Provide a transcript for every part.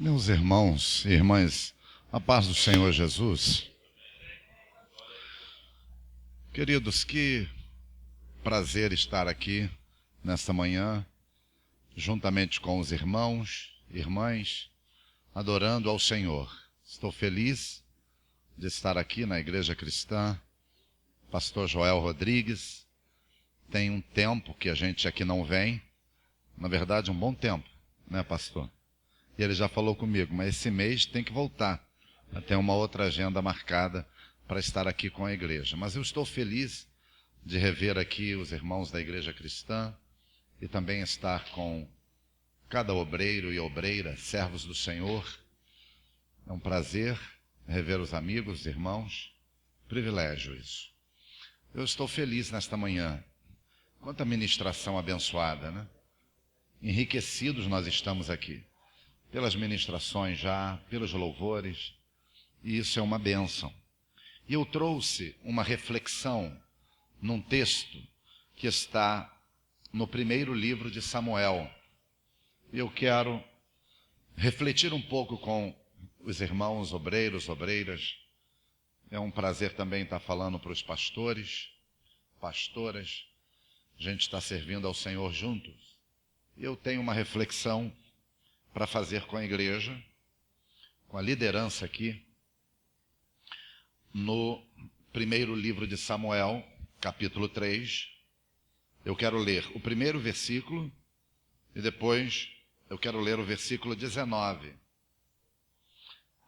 Meus irmãos e irmãs, a paz do Senhor Jesus. Queridos, que prazer estar aqui nesta manhã, juntamente com os irmãos e irmãs, adorando ao Senhor. Estou feliz de estar aqui na Igreja Cristã, Pastor Joel Rodrigues. Tem um tempo que a gente aqui não vem, na verdade um bom tempo, né, pastor? E ele já falou comigo, mas esse mês tem que voltar. Tem uma outra agenda marcada para estar aqui com a igreja. Mas eu estou feliz de rever aqui os irmãos da Igreja Cristã e também estar com cada obreiro e obreira, servos do Senhor. É um prazer rever os amigos, os irmãos. Privilégio isso. Eu estou feliz nesta manhã. Quanta ministração abençoada, né? Enriquecidos nós estamos aqui. Pelas ministrações já, pelos louvores, e isso é uma bênção. E eu trouxe uma reflexão num texto que está no primeiro livro de Samuel. Eu quero refletir um pouco com os irmãos obreiros, obreiras. É um prazer também estar falando para os pastores, pastoras. A gente está servindo ao Senhor juntos. Eu tenho uma reflexão para fazer com a igreja, com a liderança aqui, no primeiro livro de Samuel, capítulo 3. Eu quero ler o primeiro versículo e depois eu quero ler o versículo 19.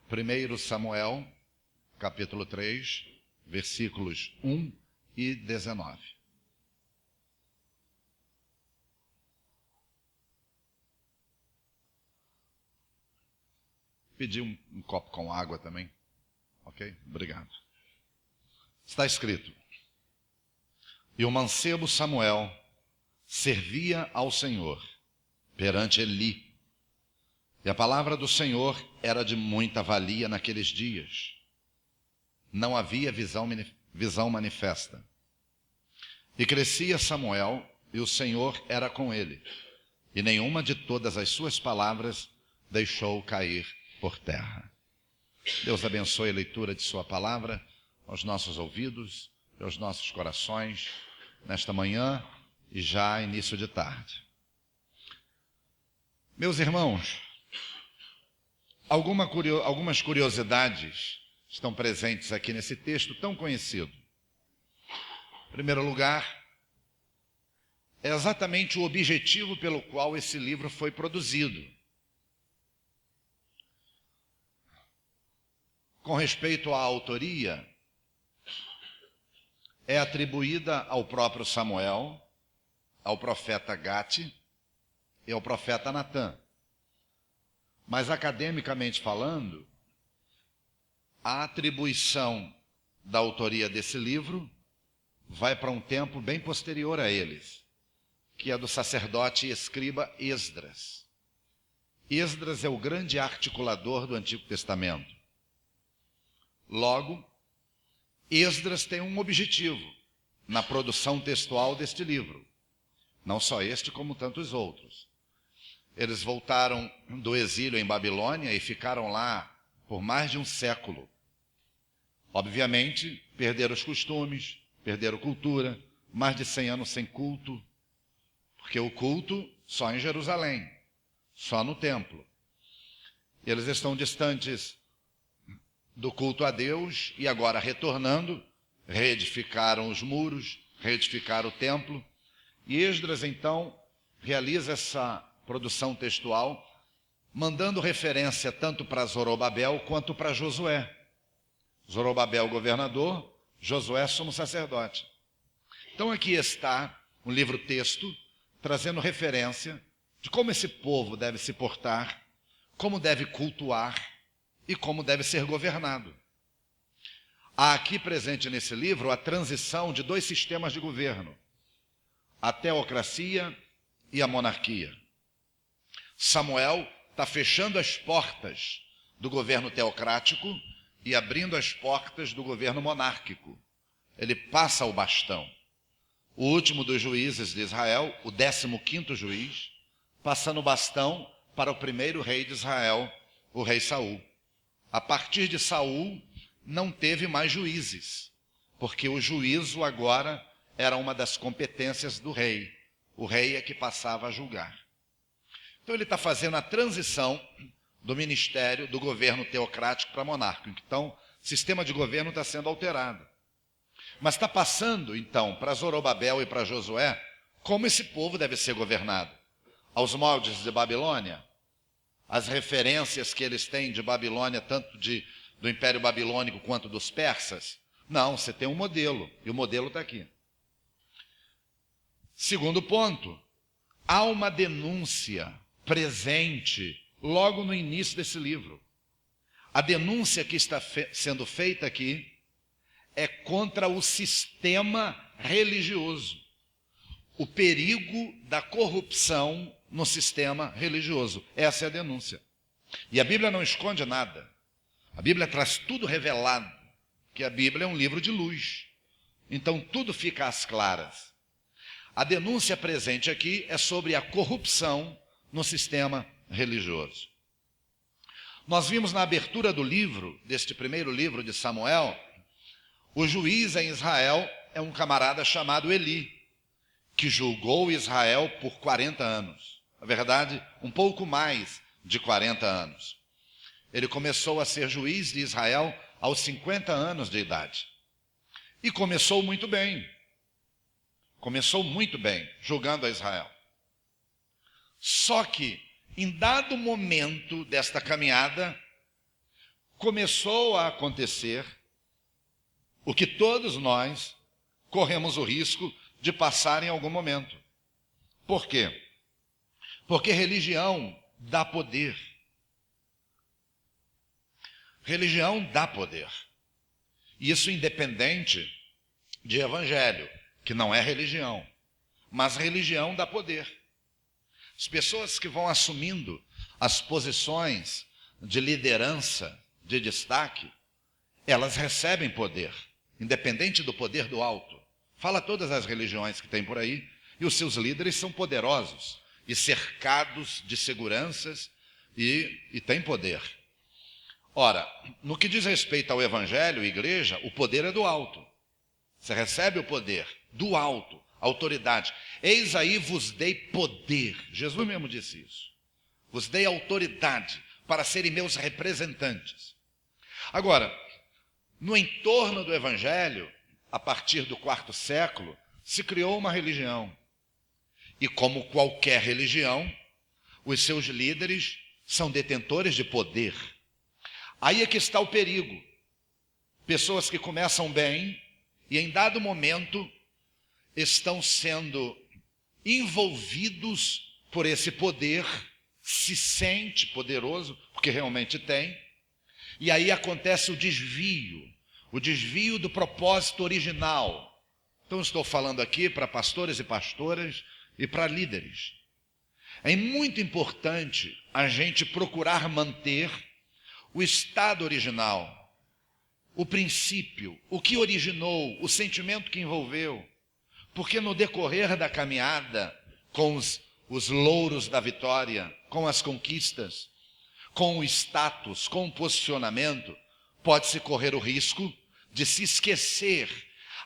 1 Samuel, capítulo 3, versículos 1 e 19. Pedi um copo com água também. Ok? Obrigado. Está escrito: E o mancebo Samuel servia ao Senhor perante Eli. E a palavra do Senhor era de muita valia naqueles dias. Não havia visão manifesta. E crescia Samuel, e o Senhor era com ele. E nenhuma de todas as suas palavras deixou cair por terra. Deus abençoe a leitura de sua palavra aos nossos ouvidos e aos nossos corações nesta manhã e já início de tarde. Meus irmãos, algumas curiosidades estão presentes aqui nesse texto tão conhecido. Em primeiro lugar, é exatamente o objetivo pelo qual esse livro foi produzido. Com respeito à autoria, é atribuída ao próprio Samuel, ao profeta Gate e ao profeta Natã. Mas, academicamente falando, a atribuição da autoria desse livro vai para um tempo bem posterior a eles, que é do sacerdote e escriba Esdras. Esdras é o grande articulador do Antigo Testamento. Logo, Esdras tem um objetivo na produção textual deste livro. Não só este, como tantos outros. Eles voltaram do exílio em Babilônia e ficaram lá por mais de um século. Obviamente, perderam os costumes, perderam cultura, mais de 100 anos sem culto, porque o culto só em Jerusalém, só no templo. Eles estão distantes do culto a Deus e agora retornando, reedificaram os muros, reedificaram o templo. E Esdras então realiza essa produção textual, mandando referência tanto para Zorobabel quanto para Josué. Zorobabel governador, Josué sumo sacerdote. Então aqui está um livro-texto trazendo referência de como esse povo deve se portar, como deve cultuar e como deve ser governado. Há aqui presente nesse livro a transição de dois sistemas de governo, a teocracia e a monarquia. Samuel está fechando as portas do governo teocrático e abrindo as portas do governo monárquico. Ele passa o bastão. O último dos juízes de Israel, o 15º juiz, passando o bastão para o primeiro rei de Israel, o rei Saul. A partir de Saul, não teve mais juízes, porque o juízo agora era uma das competências do rei. O rei é que passava a julgar. Então ele está fazendo a transição do ministério, do governo teocrático para monárquico. Então, o sistema de governo está sendo alterado. Mas está passando, então, para Zorobabel e para Josué, como esse povo deve ser governado. Aos moldes de Babilônia, as referências que eles têm de Babilônia, tanto do Império Babilônico quanto dos persas. Não, você tem um modelo, e o modelo está aqui. Segundo ponto, há uma denúncia presente logo no início desse livro. A denúncia que está sendo feita aqui é contra o sistema religioso, o perigo da corrupção no sistema religioso. Essa é a denúncia. E a Bíblia não esconde nada. A Bíblia traz tudo revelado, que a Bíblia é um livro de luz. Então tudo fica às claras. A denúncia presente aqui é sobre a corrupção no sistema religioso. Nós vimos na abertura do livro, deste primeiro livro de Samuel, o juiz em Israel é um camarada chamado Eli, que julgou Israel por 40 anos. Na verdade, um pouco mais de 40 anos. Ele começou a ser juiz de Israel aos 50 anos de idade. E começou muito bem. Começou muito bem, julgando a Israel. Só que, em dado momento desta caminhada, começou a acontecer o que todos nós corremos o risco de passar em algum momento. Por quê? Porque religião dá poder. Religião dá poder. Isso independente de evangelho, que não é religião. Mas religião dá poder. As pessoas que vão assumindo as posições de liderança, de destaque, elas recebem poder, independente do poder do alto. Fala todas as religiões que tem por aí, e os seus líderes são poderosos, e cercados de seguranças, e têm poder. Ora, no que diz respeito ao evangelho e igreja, o poder é do alto. Você recebe o poder do alto, autoridade. Eis aí vos dei poder. Jesus mesmo disse isso. Vos dei autoridade para serem meus representantes. Agora, no entorno do evangelho, a partir do quarto século, se criou uma religião. E como qualquer religião, os seus líderes são detentores de poder. Aí é que está o perigo. Pessoas que começam bem e em dado momento estão sendo envolvidos por esse poder, se sente poderoso, porque realmente tem, e aí acontece o desvio do propósito original. Então estou falando aqui para pastores e pastoras e para líderes. É muito importante a gente procurar manter o estado original, o princípio, o que originou, o sentimento que envolveu. Porque no decorrer da caminhada, com os louros da vitória, com as conquistas, com o status, com o posicionamento, pode-se correr o risco de se esquecer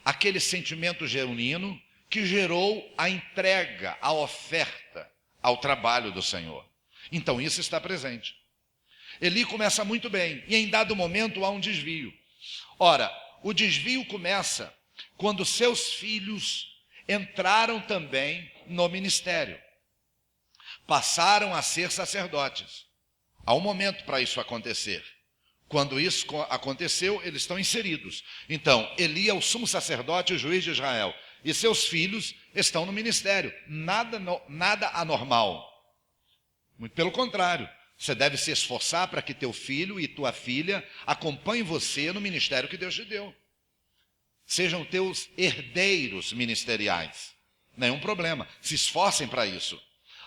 aquele sentimento genuíno que gerou a entrega, a oferta ao trabalho do Senhor. Então isso está presente. Eli começa muito bem, e em dado momento há um desvio. Ora, o desvio começa quando seus filhos entraram também no ministério. Passaram a ser sacerdotes. Há um momento para isso acontecer. Quando isso aconteceu, eles estão inseridos. Então, Eli é o sumo sacerdote e o juiz de Israel. E seus filhos estão no ministério. Nada anormal. Muito pelo contrário. Você deve se esforçar para que teu filho e tua filha acompanhem você no ministério que Deus te deu. Sejam teus herdeiros ministeriais. Nenhum problema. Se esforcem para isso.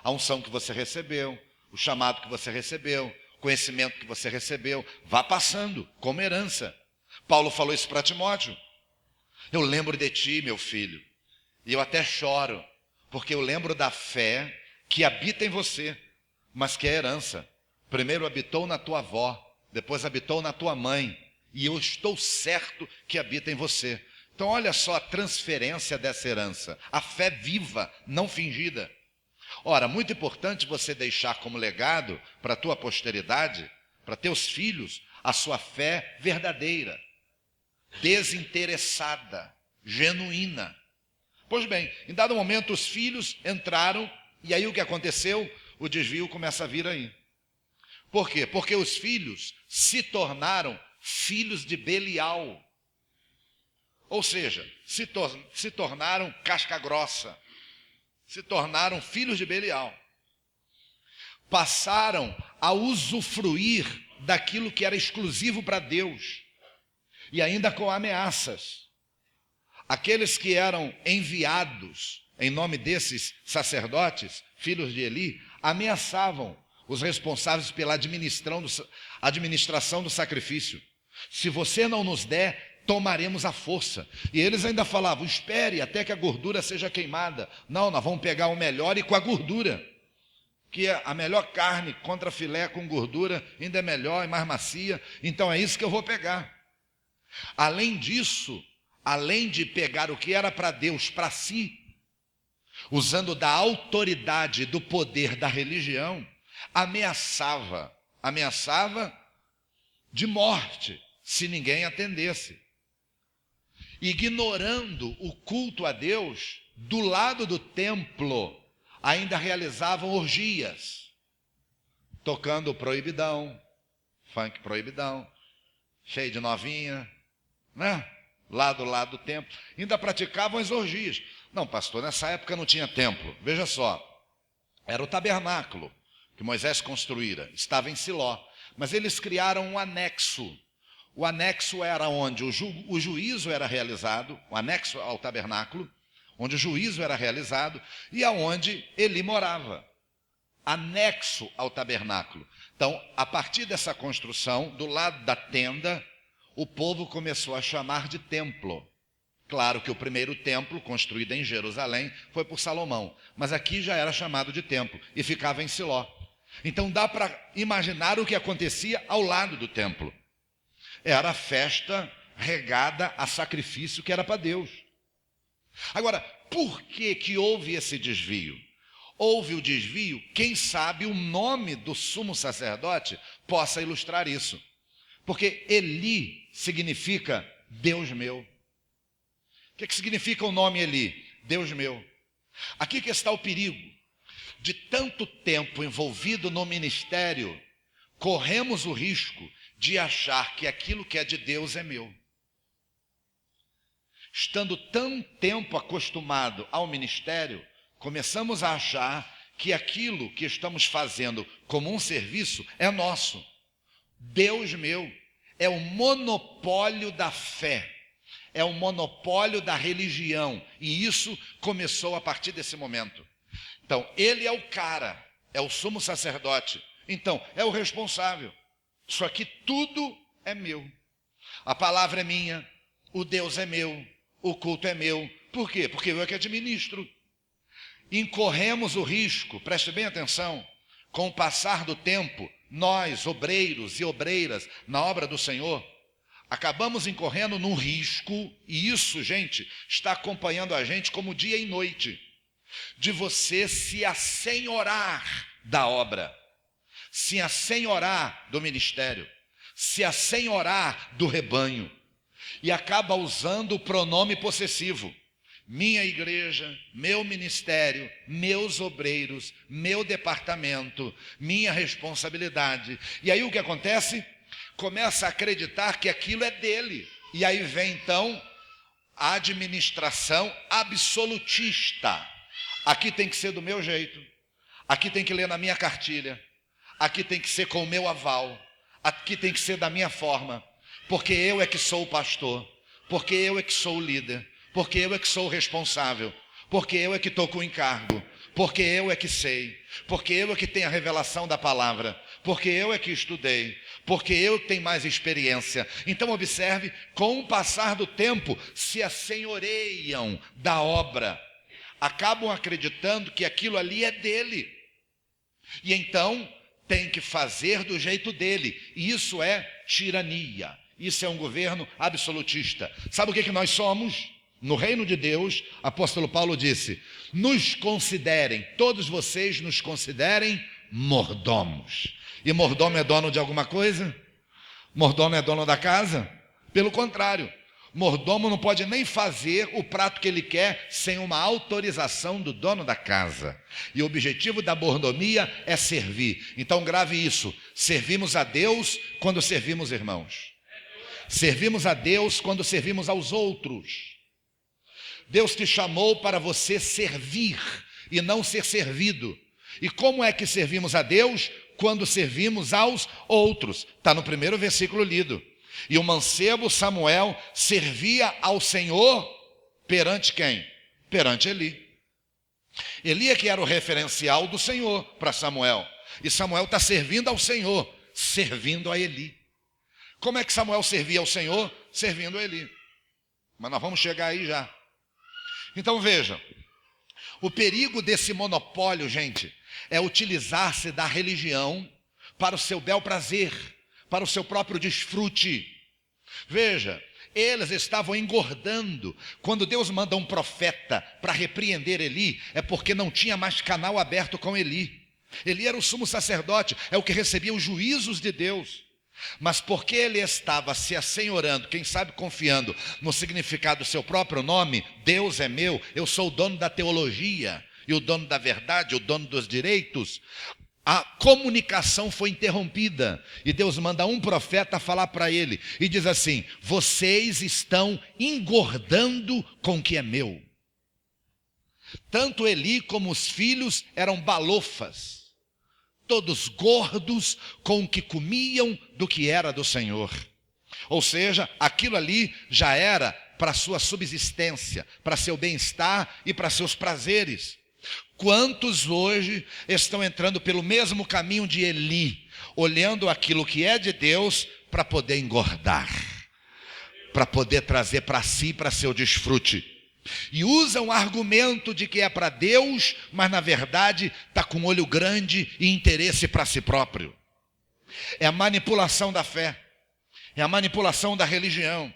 A unção que você recebeu, o chamado que você recebeu, o conhecimento que você recebeu, vá passando como herança. Paulo falou isso para Timóteo. Eu lembro de ti, meu filho, e eu até choro, porque eu lembro da fé que habita em você, mas que é herança. Primeiro habitou na tua avó, depois habitou na tua mãe, e eu estou certo que habita em você. Então olha só a transferência dessa herança, a fé viva, não fingida. Ora, muito importante você deixar como legado para a tua posteridade, para teus filhos, a sua fé verdadeira, desinteressada, genuína. Pois bem, em dado momento os filhos entraram, e aí o que aconteceu? O desvio começa a vir aí. Por quê? Porque os filhos se tornaram filhos de Belial. Ou seja, se tornaram casca grossa, se tornaram filhos de Belial. Passaram a usufruir daquilo que era exclusivo para Deus, e ainda com ameaças. Aqueles que eram enviados em nome desses sacerdotes, filhos de Eli, ameaçavam os responsáveis pela administração do sacrifício. Se você não nos der, tomaremos a força. E eles ainda falavam, espere até que a gordura seja queimada. Não, nós vamos pegar o melhor e com a gordura. Que é a melhor carne contra filé com gordura, ainda é melhor e mais macia. Então é isso que eu vou pegar. Além disso, além de pegar o que era para Deus para si, usando da autoridade, do poder da religião, ameaçava de morte, se ninguém atendesse. Ignorando o culto a Deus, do lado do templo, ainda realizavam orgias, tocando proibidão, funk proibidão, cheio de novinha, né? Lá do lado do templo, ainda praticavam as orgias. Não, pastor, nessa época não tinha templo. Veja só, era o tabernáculo que Moisés construíra, estava em Siló, mas eles criaram um anexo. O anexo era onde o juízo era realizado, o anexo ao tabernáculo, onde o juízo era realizado e aonde Eli morava, anexo ao tabernáculo. Então, a partir dessa construção, do lado da tenda, o povo começou a chamar de templo. Claro que o primeiro templo, construído em Jerusalém, foi por Salomão, mas aqui já era chamado de templo e ficava em Siló. Então dá para imaginar o que acontecia ao lado do templo. Era a festa regada a sacrifício que era para Deus. Agora, por que houve esse desvio? Houve o desvio, quem sabe o nome do sumo sacerdote possa ilustrar isso. Porque Eli significa Deus meu. O que significa o nome Eli? Deus meu. Aqui que está o perigo. De tanto tempo envolvido no ministério, corremos o risco de achar que aquilo que é de Deus é meu. Estando tão tempo acostumado ao ministério, começamos a achar que aquilo que estamos fazendo como um serviço é nosso. Deus meu é o monopólio da fé, é o monopólio da religião, e isso começou a partir desse momento. Então, ele é o cara, é o sumo sacerdote, então é o responsável. Isso aqui tudo é meu. A palavra é minha, o Deus é meu, o culto é meu. Por quê? Porque eu é que administro. Incorremos o risco, preste bem atenção, com o passar do tempo, nós, obreiros e obreiras na obra do Senhor, acabamos incorrendo num risco, e isso, gente, está acompanhando a gente como dia e noite, de você se assenhorar da obra, se assenhorar do ministério, se assenhorar do rebanho, e acaba usando o pronome possessivo. Minha igreja, meu ministério, meus obreiros, meu departamento, minha responsabilidade. E aí o que acontece? Começa a acreditar que aquilo é dele. E aí vem então a administração absolutista. Aqui tem que ser do meu jeito, aqui tem que ler na minha cartilha, aqui tem que ser com o meu aval, aqui tem que ser da minha forma, porque eu é que sou o pastor, porque eu é que sou o líder, porque eu é que sou o responsável, porque eu é que estou com o encargo, porque eu é que sei, porque eu é que tenho a revelação da palavra, porque eu é que estudei, porque eu tenho mais experiência. Então observe, com o passar do tempo, se assenhoreiam da obra, acabam acreditando que aquilo ali é dele. E então tem que fazer do jeito dele. E isso é tirania. Isso é um governo absolutista. Sabe o que nós somos? No reino de Deus, apóstolo Paulo disse, nos considerem, todos vocês nos considerem mordomos. E mordomo é dono de alguma coisa? Mordomo é dono da casa? Pelo contrário, mordomo não pode nem fazer o prato que ele quer sem uma autorização do dono da casa. E o objetivo da mordomia é servir. Então grave isso, servimos a Deus quando servimos irmãos. Servimos a Deus quando servimos aos outros. Deus te chamou para você servir e não ser servido. E como é que servimos a Deus? Quando servimos aos outros. Está no primeiro versículo lido. E o mancebo Samuel servia ao Senhor perante quem? Perante Eli. Eli é que era o referencial do Senhor para Samuel. E Samuel está servindo ao Senhor, servindo a Eli. Como é que Samuel servia ao Senhor? Servindo a Eli. Mas nós vamos chegar aí já. Então veja, o perigo desse monopólio, gente, é utilizar-se da religião para o seu bel prazer, para o seu próprio desfrute. Veja, eles estavam engordando. Quando Deus manda um profeta para repreender Eli, é porque não tinha mais canal aberto com Eli. Eli era o sumo sacerdote, é o que recebia os juízos de Deus. Mas porque ele estava se assenhorando, quem sabe confiando no significado do seu próprio nome, Deus é meu, eu sou o dono da teologia, e o dono da verdade, o dono dos direitos, a comunicação foi interrompida, e Deus manda um profeta falar para ele, e diz assim, vocês estão engordando com o que é meu. Tanto Eli como os filhos eram balofas, todos gordos com o que comiam do que era do Senhor. Ou seja, aquilo ali já era para sua subsistência, para seu bem-estar e para seus prazeres. Quantos hoje estão entrando pelo mesmo caminho de Eli, olhando aquilo que é de Deus para poder engordar, para poder trazer para si, para seu desfrute. E usa um argumento de que é para Deus, mas na verdade está com olho grande e interesse para si próprio. É a manipulação da fé, é a manipulação da religião,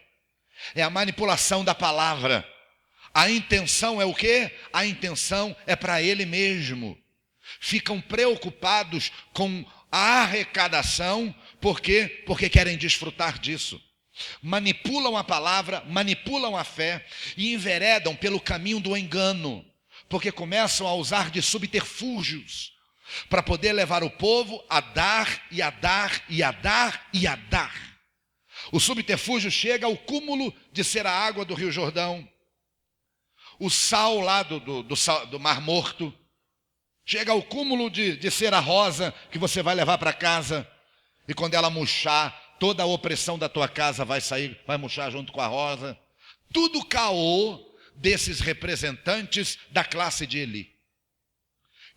é a manipulação da palavra. A intenção é o quê? A intenção é para ele mesmo. Ficam preocupados com a arrecadação, por quê? Porque querem desfrutar disso. Manipulam a palavra, manipulam a fé e enveredam pelo caminho do engano, porque começam a usar de subterfúgios para poder levar o povo a dar e a dar e a dar e a dar. O subterfúgio chega ao cúmulo de ser a água do Rio Jordão, o sal lá do Mar Morto, chega ao cúmulo de ser a rosa que você vai levar para casa, e quando ela murchar, toda a opressão da tua casa vai sair, vai murchar junto com a rosa. Tudo caô desses representantes da classe de Eli,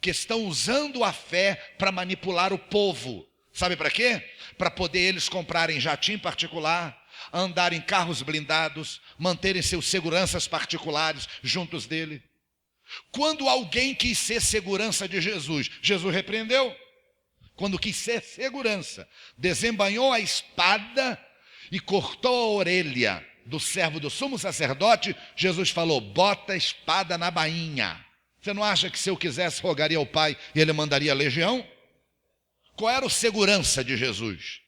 que estão usando a fé para manipular o povo. Sabe para quê? Para poder eles comprarem jatinho particular, andarem em carros blindados, manterem seus seguranças particulares juntos dele. Quando alguém quis ser segurança de Jesus, Jesus repreendeu. Quando quis ser segurança, desembainhou a espada e cortou a orelha do servo do sumo sacerdote. Jesus falou, bota a espada na bainha. Você não acha que se eu quisesse rogaria ao Pai e ele mandaria a legião? Qual era o segurança de Jesus?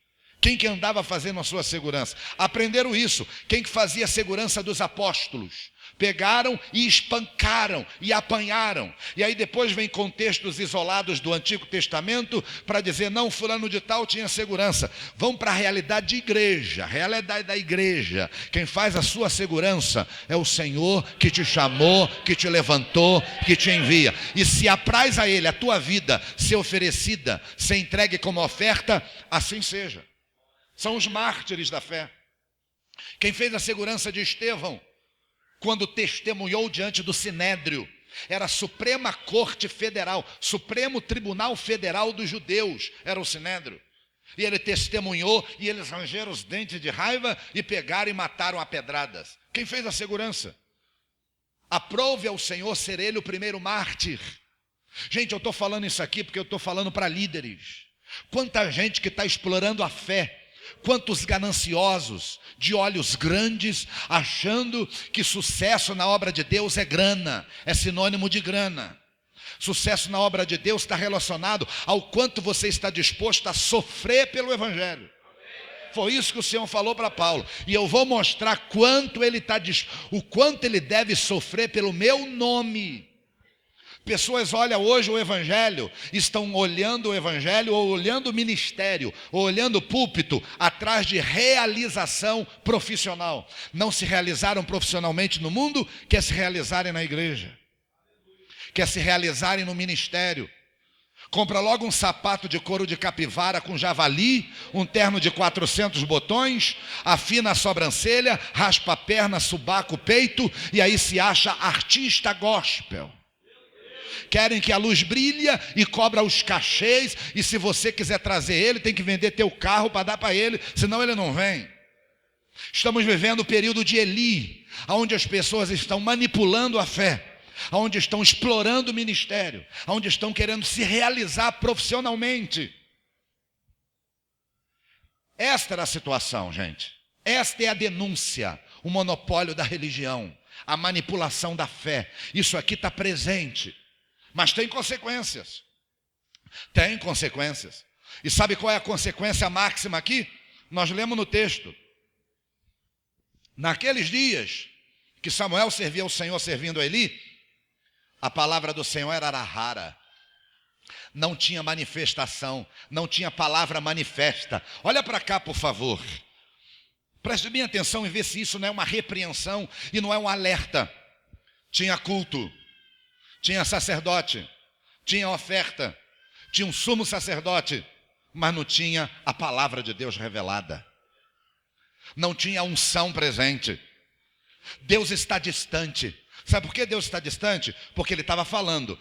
Quem que andava fazendo a sua segurança? Aprenderam isso. Quem que fazia a segurança dos apóstolos? Pegaram e espancaram e apanharam. E aí depois vem contextos isolados do Antigo Testamento para dizer, não, fulano de tal tinha segurança. Vão para a realidade de igreja, a realidade da igreja. Quem faz a sua segurança é o Senhor que te chamou, que te levantou, que te envia. E se apraz a Ele a tua vida ser oferecida, ser entregue como oferta, assim seja. São os mártires da fé. Quem fez a segurança de Estevão, quando testemunhou diante do Sinédrio, era a Suprema Corte Federal, Supremo Tribunal Federal dos Judeus, era o Sinédrio. E ele testemunhou, e eles rangeram os dentes de raiva e pegaram e mataram a pedradas. Quem fez a segurança? Aprove ao Senhor ser ele o primeiro mártir. Gente, eu estou falando isso aqui porque eu estou falando para líderes. Quanta gente que está explorando a fé. Quantos gananciosos, de olhos grandes, achando que sucesso na obra de Deus é grana, é sinônimo de grana. Sucesso na obra de Deus está relacionado ao quanto você está disposto a sofrer pelo Evangelho. Foi isso que o Senhor falou para Paulo. E eu vou mostrar o quanto ele deve sofrer pelo meu nome. Pessoas olham hoje o Evangelho, estão olhando o Evangelho, ou olhando o ministério, ou olhando o púlpito, atrás de realização profissional. Não se realizaram profissionalmente no mundo, quer se realizarem na igreja. Quer se realizarem no ministério. Compra logo um sapato de couro de capivara com javali, um terno de 400 botões, afina a sobrancelha, raspa a perna, subaco, peito, e aí se acha artista gospel. Querem que a luz brilha e cobra os cachês, e se você quiser trazer ele, tem que vender teu carro para dar para ele, senão ele não vem. Estamos vivendo o período de Eli, onde as pessoas estão manipulando a fé, onde estão explorando o ministério, onde estão querendo se realizar profissionalmente. Esta era a situação, gente. Esta é a denúncia, o monopólio da religião, a manipulação da fé. Isso aqui está presente. Mas tem consequências. Tem consequências. E sabe qual é a consequência máxima aqui? Nós lemos no texto. Naqueles dias que Samuel servia ao Senhor servindo a Eli, a palavra do Senhor era rara. Não tinha manifestação, não tinha palavra manifesta. Olha para cá, por favor. Preste bem atenção e vê se isso não é uma repreensão e não é um alerta. Tinha culto. Tinha sacerdote, tinha oferta, tinha um sumo sacerdote, mas não tinha a palavra de Deus revelada. Não tinha a unção presente. Deus está distante. Sabe por que Deus está distante? Porque ele estava falando,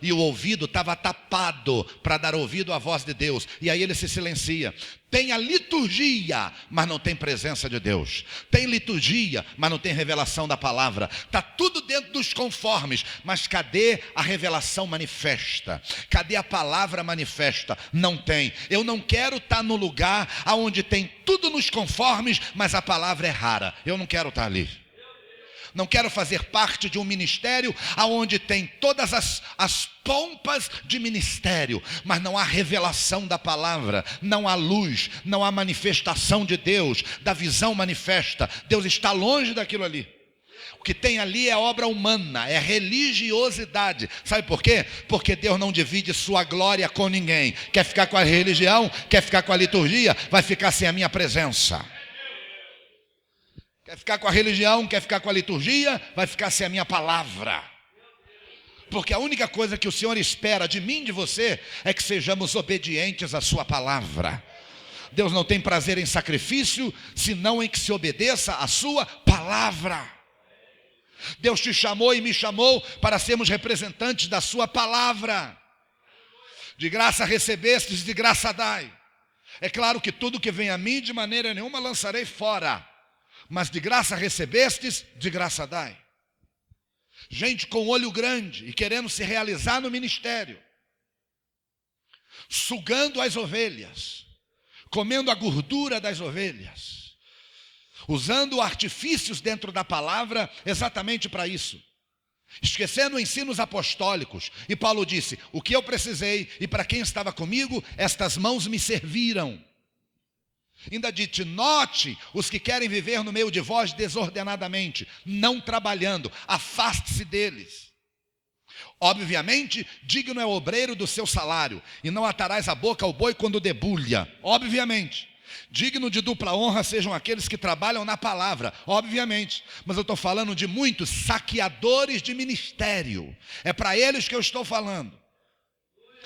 e o ouvido estava tapado para dar ouvido à voz de Deus. E aí ele se silencia. Tem a liturgia, mas não tem presença de Deus. Tem liturgia, mas não tem revelação da palavra. Está tudo dentro dos conformes, mas cadê a revelação manifesta? Cadê a palavra manifesta? Não tem. Eu não quero estar no lugar onde tem tudo nos conformes, mas a palavra é rara. Eu não quero estar ali. Não quero fazer parte de um ministério onde tem todas as pompas de ministério, mas não há revelação da palavra, não há luz, não há manifestação de Deus, da visão manifesta. Deus está longe daquilo ali. O que tem ali é obra humana, é religiosidade. Sabe por quê? Porque Deus não divide sua glória com ninguém. Quer ficar com a religião, quer ficar com a liturgia, vai ficar sem a minha presença. Quer ficar com a religião, quer ficar com a liturgia, vai ficar sem a minha palavra. Porque a única coisa que o Senhor espera de mim e de você é que sejamos obedientes à sua palavra. Deus não tem prazer em sacrifício, senão em que se obedeça à sua palavra. Deus te chamou e me chamou para sermos representantes da sua palavra. De graça recebestes, de graça dai. É claro que tudo que vem a mim, de maneira nenhuma lançarei fora. Mas de graça recebestes, de graça dai. Gente com olho grande e querendo se realizar no ministério, sugando as ovelhas, comendo a gordura das ovelhas, usando artifícios dentro da palavra exatamente para isso, esquecendo ensinos apostólicos. E Paulo disse: o que eu precisei e para quem estava comigo, estas mãos me serviram. Ainda disse: note os que querem viver no meio de vós desordenadamente, não trabalhando, afaste-se deles. Obviamente, digno é o obreiro do seu salário, e não atarás a boca ao boi quando debulha. Obviamente, digno de dupla honra sejam aqueles que trabalham na palavra. Obviamente, mas eu estou falando de muitos saqueadores de ministério. É para eles que eu estou falando.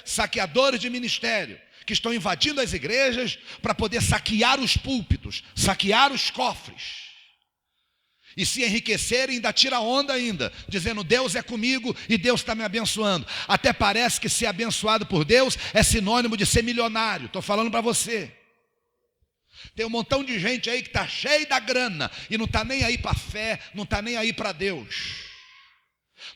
Saqueadores de ministério, que estão invadindo as igrejas para poder saquear os púlpitos, saquear os cofres. E se enriquecerem, ainda tira onda ainda, dizendo: Deus é comigo e Deus está me abençoando. Até parece que ser abençoado por Deus é sinônimo de ser milionário. Estou falando para você. Tem um montão de gente aí que está cheio da grana e não está nem aí para a fé, não está nem aí para Deus.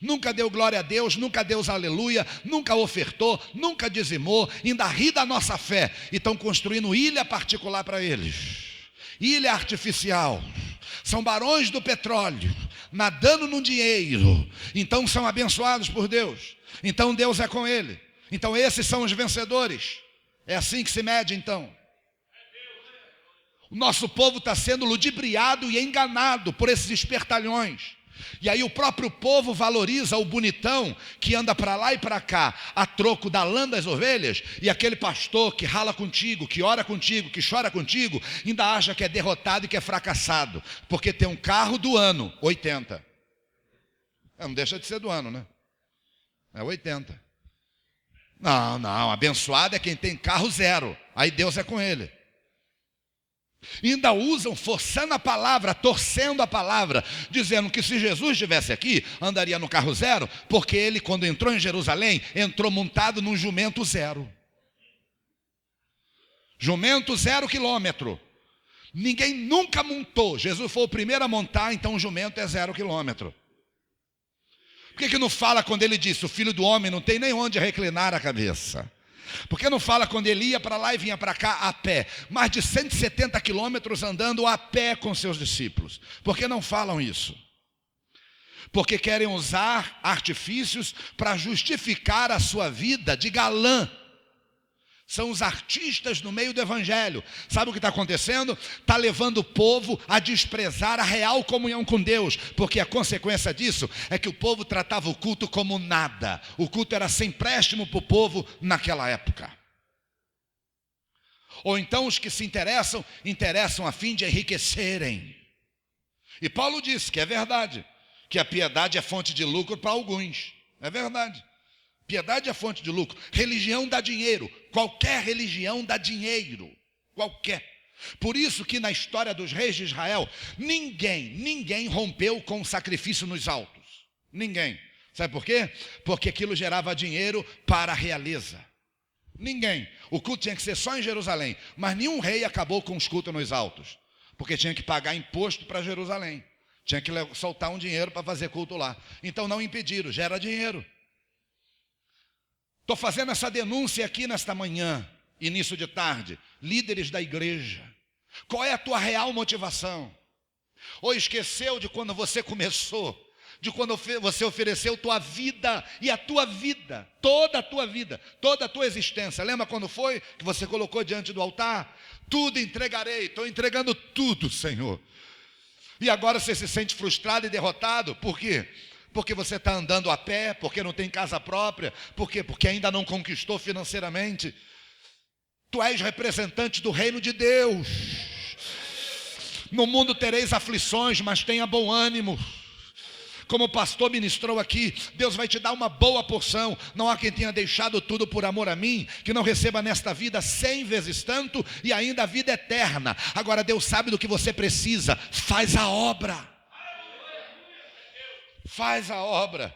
Nunca deu glória a Deus, nunca deu aleluia, nunca ofertou, nunca dizimou, ainda ri da nossa fé. E estão construindo ilha particular para eles, ilha artificial. São barões do petróleo, nadando no dinheiro. Então são abençoados por Deus. Então Deus é com ele. Então esses são os vencedores. É assim que se mede então. O nosso povo está sendo ludibriado e enganado por esses espertalhões. E aí o próprio povo valoriza o bonitão que anda para lá e para cá a troco da lã das ovelhas, e aquele pastor que rala contigo, que ora contigo, que chora contigo, ainda acha que é derrotado e que é fracassado, porque tem um carro do ano 80. Não deixa de ser do ano, né? É 80. Não, abençoado é quem tem carro zero, aí Deus é com ele. Ainda usam, forçando a palavra, torcendo a palavra, dizendo que se Jesus estivesse aqui, andaria no carro zero, porque ele, quando entrou em Jerusalém, entrou montado num jumento zero. Jumento 0 quilômetro. Ninguém nunca montou. Jesus foi o primeiro a montar, então o jumento é 0 quilômetro. Por que não fala quando ele disse, o filho do homem não tem nem onde reclinar a cabeça? Por que não fala quando ele ia para lá e vinha para cá a pé? Mais de 170 quilômetros andando a pé com seus discípulos. Por que não falam isso? Porque querem usar artifícios para justificar a sua vida de galã. São os artistas no meio do evangelho. Sabe o que está acontecendo? Está levando o povo a desprezar a real comunhão com Deus, porque a consequência disso é que o povo tratava o culto como nada. O culto era sem préstimo para o povo naquela época. Ou então os que se interessam a fim de enriquecerem. E Paulo disse que é verdade, que a piedade é fonte de lucro para alguns. É verdade. Piedade é fonte de lucro. Religião dá dinheiro. Qualquer religião dá dinheiro. Qualquer. Por isso que na história dos reis de Israel, ninguém rompeu com o sacrifício nos altos. Ninguém. Sabe por quê? Porque aquilo gerava dinheiro para a realeza. Ninguém. O culto tinha que ser só em Jerusalém. Mas nenhum rei acabou com os cultos nos altos. Porque tinha que pagar imposto para Jerusalém. Tinha que soltar um dinheiro para fazer culto lá. Então não impediram, gera dinheiro. Estou fazendo essa denúncia aqui nesta manhã, início de tarde. Líderes da igreja, qual é a tua real motivação? Ou esqueceu de quando você começou? De quando você ofereceu tua vida, e a tua vida, toda a tua vida, toda a tua existência. Lembra quando foi que você colocou diante do altar? Tudo entregarei, estou entregando tudo, Senhor. E agora você se sente frustrado e derrotado, por quê? Porque você está andando a pé, porque não tem casa própria, por quê? Porque ainda não conquistou financeiramente. Tu és representante do reino de Deus. No mundo tereis aflições, mas tenha bom ânimo. Como o pastor ministrou aqui, Deus vai te dar uma boa porção. Não há quem tenha deixado tudo por amor a mim, que não receba nesta vida 100 vezes tanto e ainda a vida eterna. Agora Deus sabe do que você precisa, faz a obra. Faz a obra.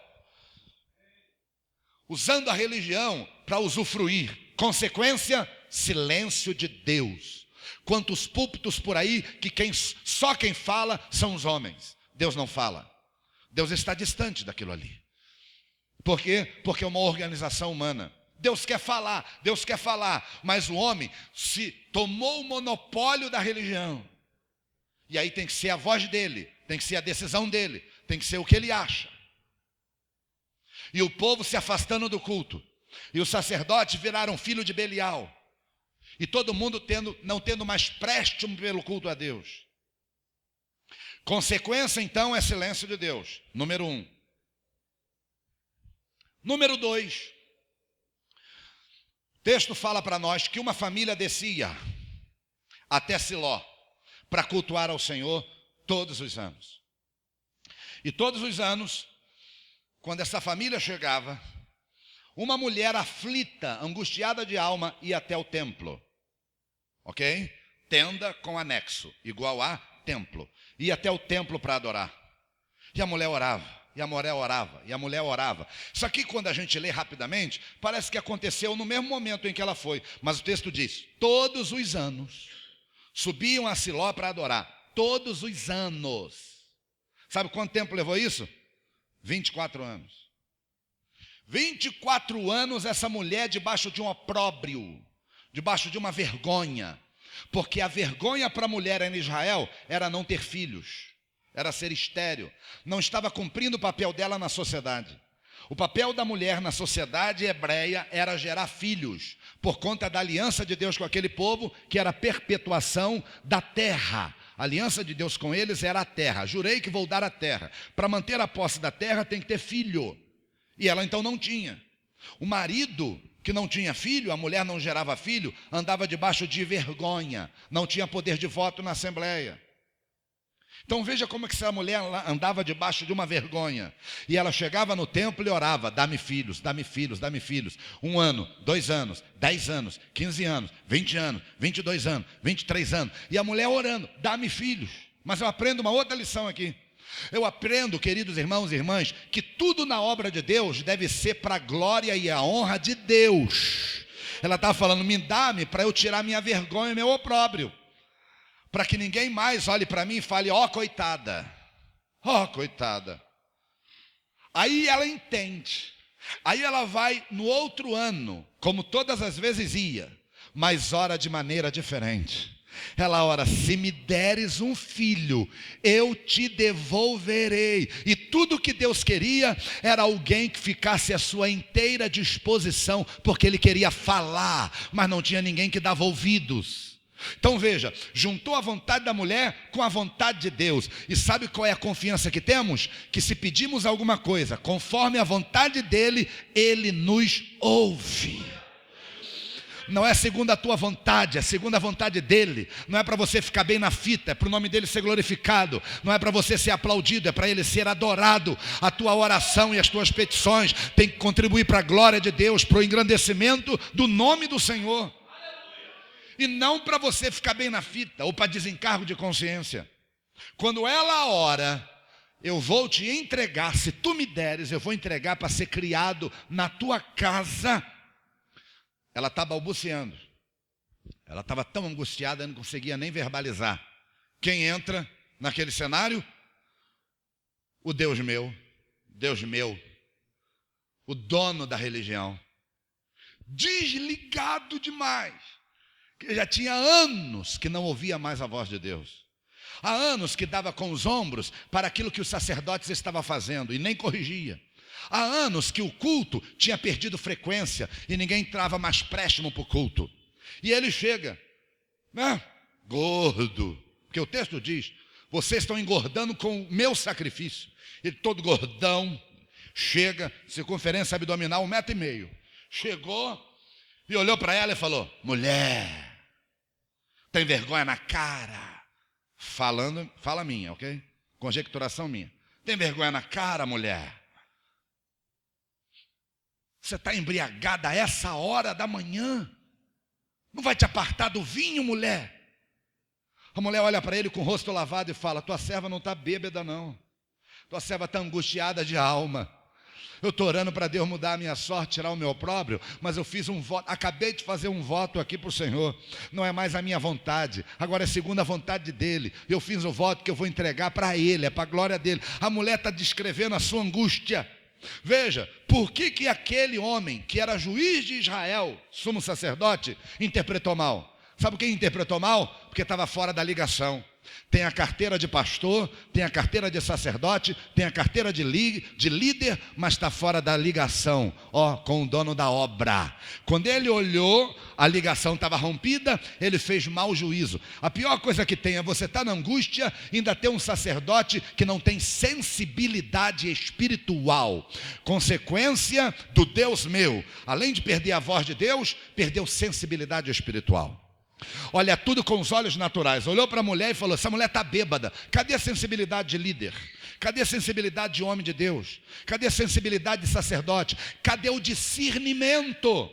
Usando a religião para usufruir. Consequência, silêncio de Deus. Quantos púlpitos por aí que só quem fala são os homens. Deus não fala. Deus está distante daquilo ali. Por quê? Porque é uma organização humana. Deus quer falar, mas o homem se tomou o monopólio da religião. E aí tem que ser a voz dele, tem que ser a decisão dele, tem que ser o que ele acha. E o povo se afastando do culto. E os sacerdotes viraram filho de Belial. E todo mundo não tendo mais préstimo pelo culto a Deus. Consequência, então, é silêncio de Deus. Número 1. Número 2. O texto fala para nós que uma família descia até Siló para cultuar ao Senhor todos os anos. E todos os anos, quando essa família chegava, uma mulher aflita, angustiada de alma, ia até o templo. Ok? Tenda com anexo, igual a templo. Ia até o templo para adorar. E a mulher orava, e a mulher orava, e a mulher orava. Isso aqui, quando a gente lê rapidamente, parece que aconteceu no mesmo momento em que ela foi. Mas o texto diz, todos os anos, subiam a Siló para adorar. Todos os anos. Sabe quanto tempo levou isso? 24 anos. 24 anos essa mulher debaixo de um opróbrio, debaixo de uma vergonha. Porque a vergonha para a mulher em Israel era não ter filhos, era ser estéril. Não estava cumprindo o papel dela na sociedade. O papel da mulher na sociedade hebreia era gerar filhos, por conta da aliança de Deus com aquele povo, que era a perpetuação da terra. A aliança de Deus com eles era a terra. Jurei que vou dar a terra. Para manter a posse da terra tem que ter filho. E ela então não tinha. O marido que não tinha filho, a mulher não gerava filho, andava debaixo de vergonha, não tinha poder de voto na Assembleia. Então veja como é que essa mulher andava debaixo de uma vergonha. E ela chegava no templo e orava: dá-me filhos, dá-me filhos, dá-me filhos. 1 ano, 2 anos, 10 anos, 15 anos, 20 anos, 22 anos, 23 anos. E a mulher orando: dá-me filhos. Mas eu aprendo uma outra lição aqui. Eu aprendo, queridos irmãos e irmãs, que tudo na obra de Deus deve ser para a glória e a honra de Deus. Ela estava falando: me dá-me para eu tirar minha vergonha e meu opróbrio, para que ninguém mais olhe para mim e fale: ó coitada, ó coitada. Aí ela entende. Aí ela vai no outro ano, como todas as vezes ia, mas ora de maneira diferente. Ela ora: se me deres um filho, eu te devolverei. E tudo que Deus queria era alguém que ficasse à sua inteira disposição, porque Ele queria falar, mas não tinha ninguém que dava ouvidos. Então veja, juntou a vontade da mulher com a vontade de Deus. E sabe qual é a confiança que temos? Que se pedimos alguma coisa conforme a vontade dEle, Ele nos ouve. Não é segundo a tua vontade, é segundo a vontade dEle. Não é para você ficar bem na fita, é para o nome dEle ser glorificado. Não é para você ser aplaudido, é para Ele ser adorado. A tua oração e as tuas petições têm que contribuir para a glória de Deus, para o engrandecimento do nome do Senhor. E não para você ficar bem na fita, ou para desencargo de consciência. Quando ela ora: eu vou te entregar, se tu me deres, eu vou entregar para ser criado na tua casa. Ela está balbuciando. Ela estava tão angustiada, não conseguia nem verbalizar. Quem entra naquele cenário? O Deus meu, o dono da religião. Desligado demais. Que já tinha anos que não ouvia mais a voz de Deus. Há anos que dava com os ombros para aquilo que os sacerdotes estavam fazendo e nem corrigia. Há anos que o culto tinha perdido frequência e ninguém entrava mais préstimo para o culto. E ele chega, né? Gordo, porque o texto diz: vocês estão engordando com o meu sacrifício. Ele todo gordão, chega, circunferência abdominal 1,5 metro. Chegou e olhou para ela e falou: mulher, tem vergonha na cara? Fala minha, ok? Conjecturação minha. Tem vergonha na cara, mulher? Você está embriagada a essa hora da manhã? Não vai te apartar do vinho, mulher? A mulher olha para ele com o rosto lavado e fala: tua serva não está bêbada não. Tua serva está angustiada de alma. Eu estou orando para Deus mudar a minha sorte, tirar o meu opróbrio, mas eu fiz um voto, acabei de fazer um voto aqui para o Senhor. Não é mais a minha vontade, agora é segundo a vontade dEle. Eu fiz o voto que eu vou entregar para Ele, é para a glória dEle. A mulher está descrevendo a sua angústia. Veja, por que aquele homem que era juiz de Israel, sumo sacerdote, interpretou mal? Sabe quem interpretou mal? Porque estava fora da ligação. Tem a carteira de pastor, tem a carteira de sacerdote, tem a carteira de líder, mas está fora da ligação, com o dono da obra. Quando ele olhou, a ligação estava rompida, ele fez mau juízo. A pior coisa que tem é você estar na angústia e ainda ter um sacerdote que não tem sensibilidade espiritual. Consequência do Deus meu, além de perder a voz de Deus, perdeu sensibilidade espiritual. Olha tudo com os olhos naturais. Olhou para a mulher e falou: essa mulher está bêbada. Cadê a sensibilidade de líder? Cadê a sensibilidade de homem de Deus? Cadê a sensibilidade de sacerdote? Cadê o discernimento?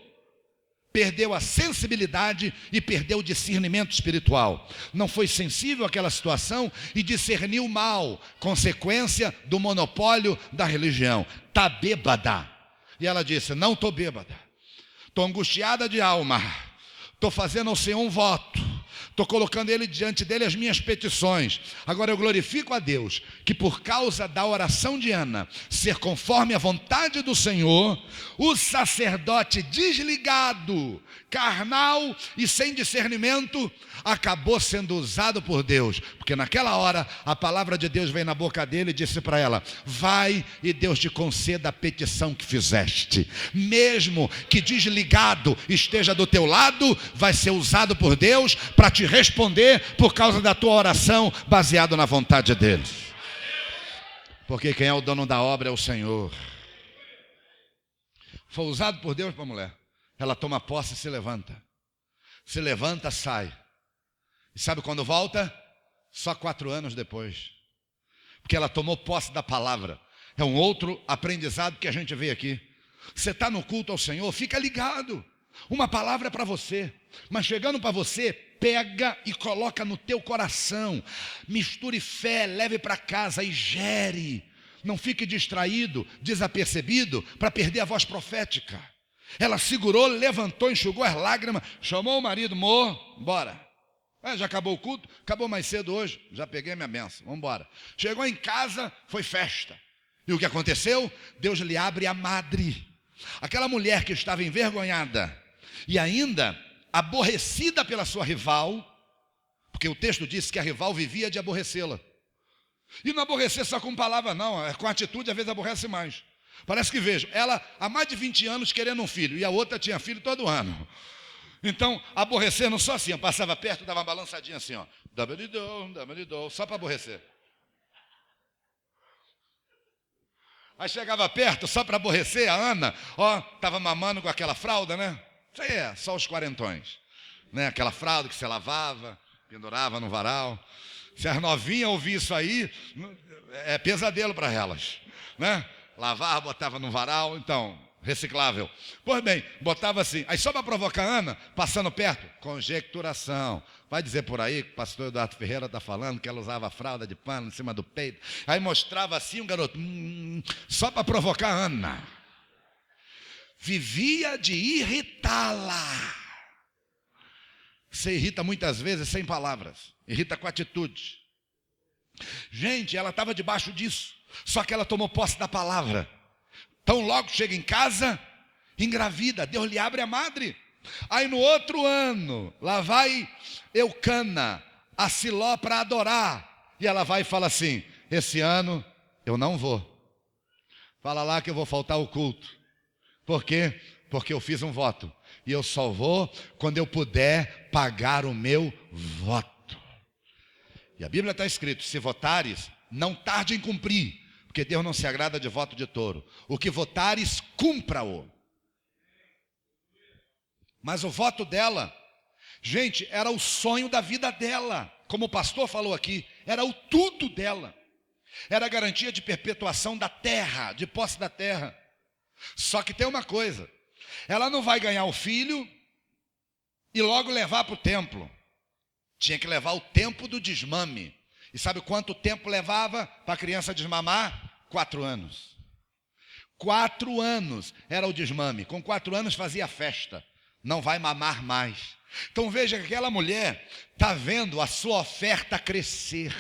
Perdeu a sensibilidade e perdeu o discernimento espiritual. Não foi sensível àquela situação e discerniu mal, consequência do monopólio da religião. Está bêbada. E ela disse: não estou bêbada, estou angustiada de alma. Estou fazendo ao Senhor um voto. estou colocando diante dele as minhas petições. Agora eu glorifico a Deus, que por causa da oração de Ana ser conforme a vontade do Senhor, o sacerdote desligado, carnal e sem discernimento, acabou sendo usado por Deus, porque naquela hora a palavra de Deus veio na boca dele e disse para ela: vai e Deus te conceda a petição que fizeste. Mesmo que desligado esteja do teu lado, vai ser usado por Deus para te responder por causa da tua oração baseado na vontade dele. Porque quem é o dono da obra é o Senhor. Foi usado por Deus para a mulher. Ela toma posse e se levanta. Se levanta, sai. E sabe quando volta? Só 4 anos depois. Porque ela tomou posse da palavra. É um outro aprendizado que a gente vê aqui. Você está no culto ao Senhor, fica ligado. Uma palavra para você. Mas chegando para você, pega e coloca no teu coração. Misture fé, leve para casa e gere. Não fique distraído, desapercebido, para perder a voz profética. Ela segurou, levantou, enxugou as lágrimas, chamou o marido: amor, bora. Já acabou o culto? Acabou mais cedo hoje, já peguei minha bênção, vamos embora. Chegou em casa, foi festa. E o que aconteceu? Deus lhe abre a madre. Aquela mulher que estava envergonhada e ainda aborrecida pela sua rival, porque o texto diz que a rival vivia de aborrecê-la. E não aborrecer só com palavra não, com atitude às vezes aborrece mais. Parece que, vejo, ela há mais de 20 anos querendo um filho, e a outra tinha filho todo ano. Então, aborrecer não só assim, eu passava perto, dava uma balançadinha assim, ó, só para aborrecer. Aí chegava perto, só para aborrecer, a Ana, estava mamando com aquela fralda, né? Isso aí é, só os quarentões, né? Aquela fralda que você lavava, pendurava no varal. Se as novinhas ouvir isso aí, é pesadelo para elas, né? Lavava, botava no varal, então, reciclável. Pois bem, botava assim, aí só para provocar a Ana, passando perto, conjecturação. Vai dizer por aí que o pastor Eduardo Ferreira está falando que ela usava fralda de pano em cima do peito. Aí mostrava assim um garoto, só para provocar a Ana. Vivia de irritá-la. Você irrita muitas vezes sem palavras, irrita com atitude. Gente, ela estava debaixo disso, só que ela tomou posse da palavra. Então logo chega em casa, engravida, Deus lhe abre a madre. Aí no outro ano, lá vai Eucana a Siló para adorar. E ela vai e fala assim: esse ano eu não vou. Fala lá que eu vou faltar o culto. Por quê? Porque eu fiz um voto. E eu só vou quando eu puder pagar o meu voto. E a Bíblia está escrito: se votares, não tarde em cumprir, porque Deus não se agrada de voto de touro. O que votares, cumpra-o. Mas o voto dela, gente, era o sonho da vida dela. Como o pastor falou aqui, era o tudo dela. Era a garantia de perpetuação da terra, de posse da terra. Só que tem uma coisa: ela não vai ganhar o filho e logo levar para o templo. Tinha que levar o tempo do desmame. E sabe quanto tempo levava para a criança desmamar? 4 anos. 4 anos era o desmame. Com 4 anos fazia festa. Não vai mamar mais. Então veja que aquela mulher está vendo a sua oferta crescer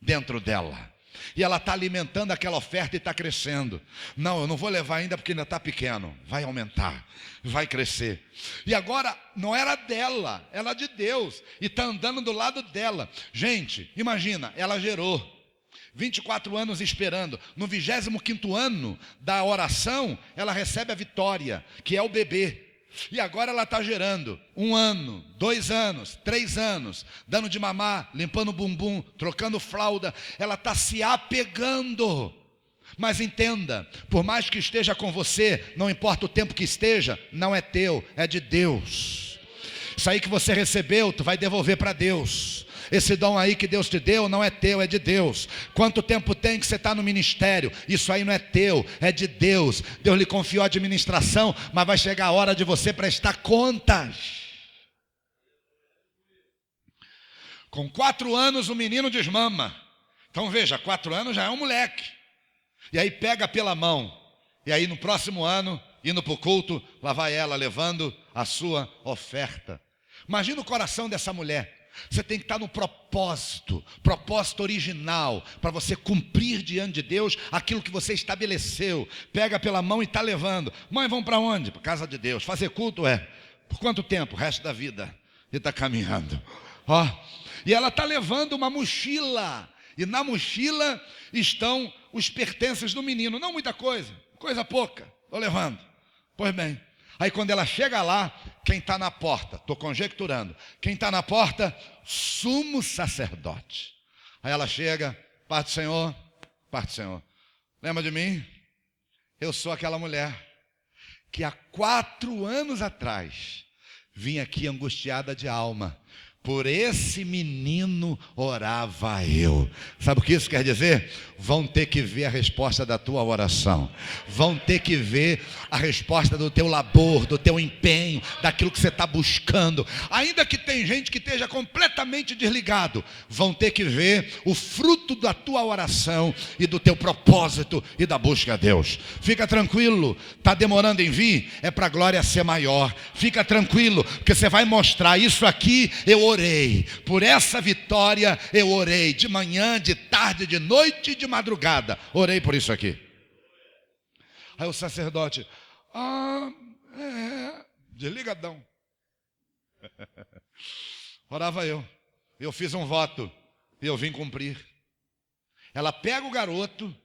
dentro dela. E ela está alimentando aquela oferta e está crescendo. Não, eu não vou levar ainda porque ainda está pequeno. Vai aumentar, vai crescer. E agora não era dela, era de Deus. E está andando do lado dela. Gente, imagina, ela gerou 24 anos esperando. No 25º ano da oração, ela recebe a vitória, que é o bebê. E agora ela está gerando 1 ano, 2 anos, 3 anos, dando de mamar, limpando o bumbum, trocando fralda. Ela está se apegando. Mas entenda, por mais que esteja com você, não importa o tempo que esteja, não é teu, é de Deus. Isso aí que você recebeu, tu vai devolver para Deus. Esse dom aí que Deus te deu não é teu, é de Deus. Quanto tempo tem que você está no ministério? Isso aí não é teu, é de Deus. Deus lhe confiou a administração, mas vai chegar a hora de você prestar contas. Com 4 anos o menino desmama. Então veja, 4 anos já é um moleque. E aí pega pela mão. E aí no próximo ano, indo para o culto, lá vai ela levando a sua oferta. Imagina o coração dessa mulher. Você tem que estar no propósito original, para você cumprir diante de Deus aquilo que você estabeleceu. Pega pela mão e está levando. Mãe, vamos para onde? Para a casa de Deus. Fazer culto por quanto tempo? O resto da vida. E está caminhando. E ela está levando uma mochila. E na mochila estão os pertences do menino. Não muita coisa, coisa pouca. Estou levando. Pois bem. Aí quando ela chega lá, quem está na porta? Estou conjecturando. Quem está na porta? Sumo sacerdote. Aí ela chega, paz do Senhor, paz do Senhor. Lembra de mim? Eu sou aquela mulher que há 4 anos atrás vim aqui angustiada de alma. Por esse menino orava eu. Sabe o que isso quer dizer? Vão ter que ver a resposta da tua oração. Vão ter que ver a resposta do teu labor, do teu empenho, daquilo que você está buscando. Ainda que tem gente que esteja completamente desligado, vão ter que ver o fruto da tua oração e do teu propósito e da busca a Deus. Fica tranquilo, está demorando em vir, é para a glória ser maior. Fica tranquilo, porque você vai mostrar isso aqui. Eu orei, por essa vitória eu orei, de manhã, de tarde, de noite e de madrugada, orei por isso aqui. Aí o sacerdote, desligadão. Orava eu fiz um voto, e eu vim cumprir. Ela pega o garoto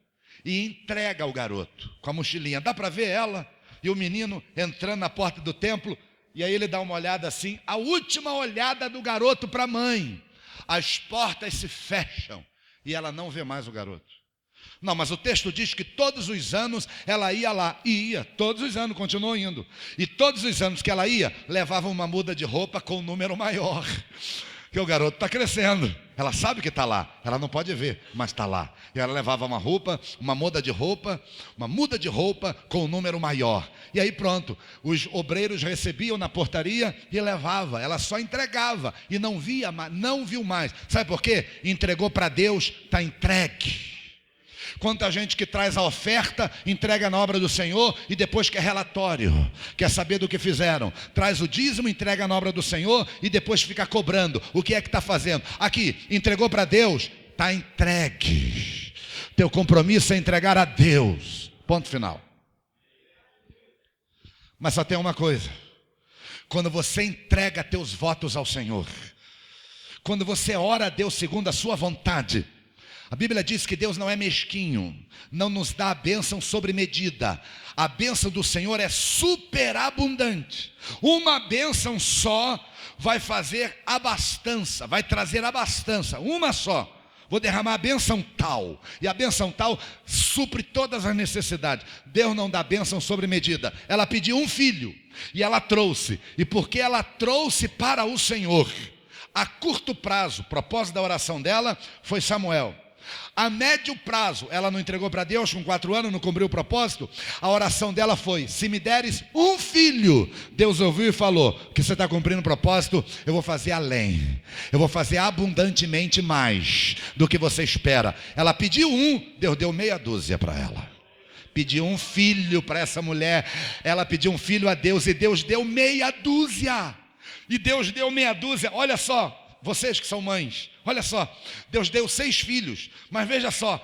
e entrega o garoto, com a mochilinha, dá para ver ela, e o menino entrando na porta do templo. E aí ele dá uma olhada assim, a última olhada do garoto para a mãe. As portas se fecham e ela não vê mais o garoto. Não, mas o texto diz que todos os anos ela ia lá. E ia, todos os anos, continuou indo. E todos os anos que ela ia, levava uma muda de roupa com um número maior. Porque o garoto está crescendo. Ela sabe que está lá. Ela não pode ver, mas está lá. E ela levava uma muda de roupa com um número maior. E aí pronto, os obreiros recebiam na portaria e levava. Ela só entregava e não viu mais. Sabe por quê? Entregou para Deus, está entregue. Quanta gente que traz a oferta, entrega na obra do Senhor e depois quer relatório, quer saber do que fizeram. Traz o dízimo, entrega na obra do Senhor e depois fica cobrando. O que é que está fazendo? Aqui, entregou para Deus, está entregue. Teu compromisso é entregar a Deus. Ponto final. Mas só tem uma coisa. Quando você entrega teus votos ao Senhor, quando você ora a Deus segundo a sua vontade, a Bíblia diz que Deus não é mesquinho, não nos dá a bênção sobre medida. A bênção do Senhor é superabundante. Uma bênção só vai fazer abastança, vai trazer abastança, uma só. Vou derramar a bênção tal, e a bênção tal supre todas as necessidades. Deus não dá bênção sobre medida. Ela pediu um filho, e ela trouxe. E porque ela trouxe para o Senhor, a curto prazo, o propósito da oração dela foi Samuel. A médio prazo, ela não entregou para Deus com 4 anos, não cumpriu o propósito. A oração dela foi: se me deres um filho. Deus ouviu e falou: que você está cumprindo o propósito, eu vou fazer além, eu vou fazer abundantemente mais do que você espera. Ela pediu um, Deus deu meia dúzia para ela. Pediu um filho para essa mulher, ela pediu um filho a Deus e Deus deu meia dúzia. E Deus deu meia dúzia, olha só. Vocês que são mães, olha só, Deus deu 6 filhos, mas veja só,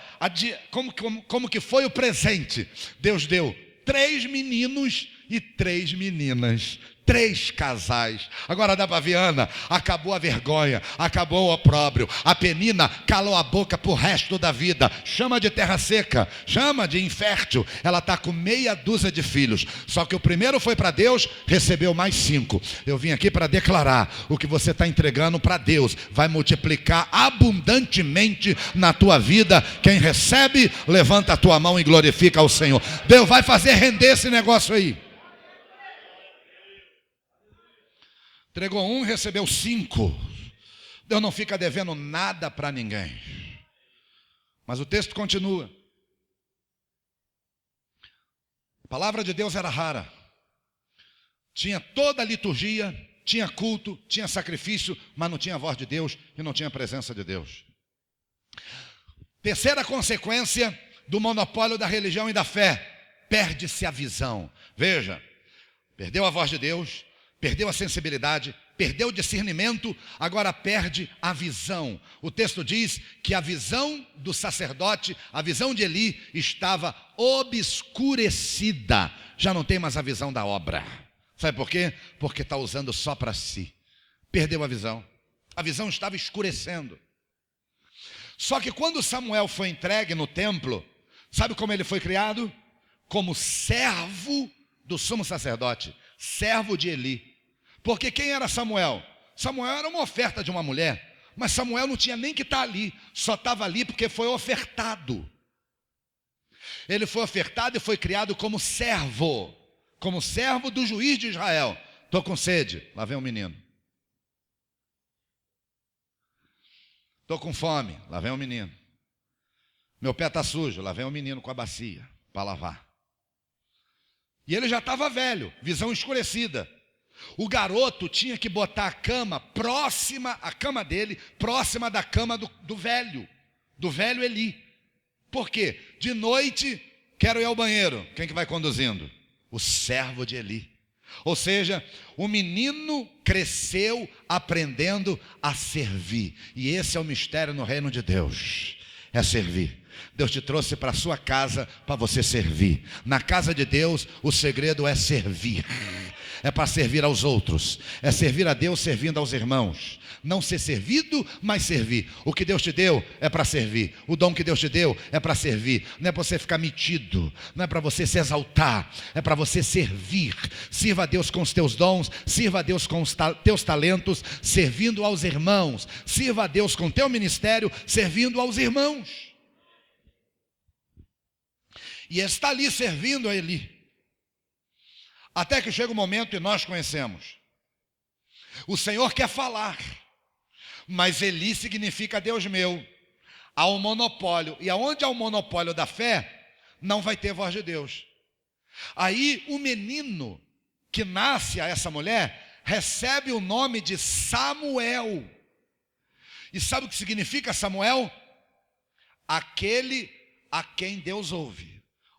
como que foi o presente. Deus deu 3 meninos e 3 meninas, 3 casais. Agora dá para ver, Ana, acabou a vergonha, acabou o opróbrio. A Penina calou a boca para o resto da vida. Chama de terra seca, chama de infértil. Ela está com meia dúzia de filhos. Só que o primeiro foi para Deus, recebeu mais 5. Eu vim aqui para declarar: o que você está entregando para Deus vai multiplicar abundantemente na tua vida. Quem recebe, levanta a tua mão e glorifica ao Senhor. Deus vai fazer render esse negócio aí. Entregou 1, recebeu 5. Deus não fica devendo nada para ninguém. Mas o texto continua. A palavra de Deus era rara. Tinha toda a liturgia, tinha culto, tinha sacrifício, mas não tinha a voz de Deus e não tinha a presença de Deus. Terceira consequência do monopólio da religião e da fé: perde-se a visão. Veja, perdeu a voz de Deus, perdeu a sensibilidade, perdeu o discernimento, agora perde a visão. O texto diz que a visão do sacerdote, a visão de Eli, estava obscurecida. Já não tem mais a visão da obra. Sabe por quê? Porque está usando só para si. Perdeu a visão. A visão estava escurecendo. Só que quando Samuel foi entregue no templo, sabe como ele foi criado? Como servo do sumo sacerdote, servo de Eli. Porque quem era Samuel? Samuel era uma oferta de uma mulher, mas Samuel não tinha nem que estar ali, só estava ali porque foi ofertado. Ele foi ofertado e foi criado como servo do juiz de Israel. Estou com sede, lá vem um menino. Estou com fome, lá vem um menino. Meu pé está sujo, lá vem um menino com a bacia para lavar. E ele já estava velho, visão escurecida. O garoto tinha que botar a cama próxima, a cama dele, próxima da cama do velho Eli. Por quê? De noite, quero ir ao banheiro. Quem que vai conduzindo? O servo de Eli. Ou seja, o menino cresceu aprendendo a servir. E esse é o mistério no reino de Deus. É servir. Deus te trouxe para a sua casa para você servir. Na casa de Deus, o segredo é servir. É para servir aos outros. É servir a Deus servindo aos irmãos. Não ser servido, mas servir. O que Deus te deu é para servir. O dom que Deus te deu é para servir. Não é para você ficar metido. Não é para você se exaltar. É para você servir. Sirva a Deus com os teus dons. Sirva a Deus com os teus talentos, servindo aos irmãos. Sirva a Deus com o teu ministério, servindo aos irmãos. E está ali servindo a Eli. Até que chega o momento e nós conhecemos. O Senhor quer falar, mas Eli significa Deus meu. Há um monopólio. E aonde há um monopólio da fé, não vai ter voz de Deus. Aí o menino que nasce a essa mulher recebe o nome de Samuel. E sabe o que significa Samuel? Aquele a quem Deus ouve.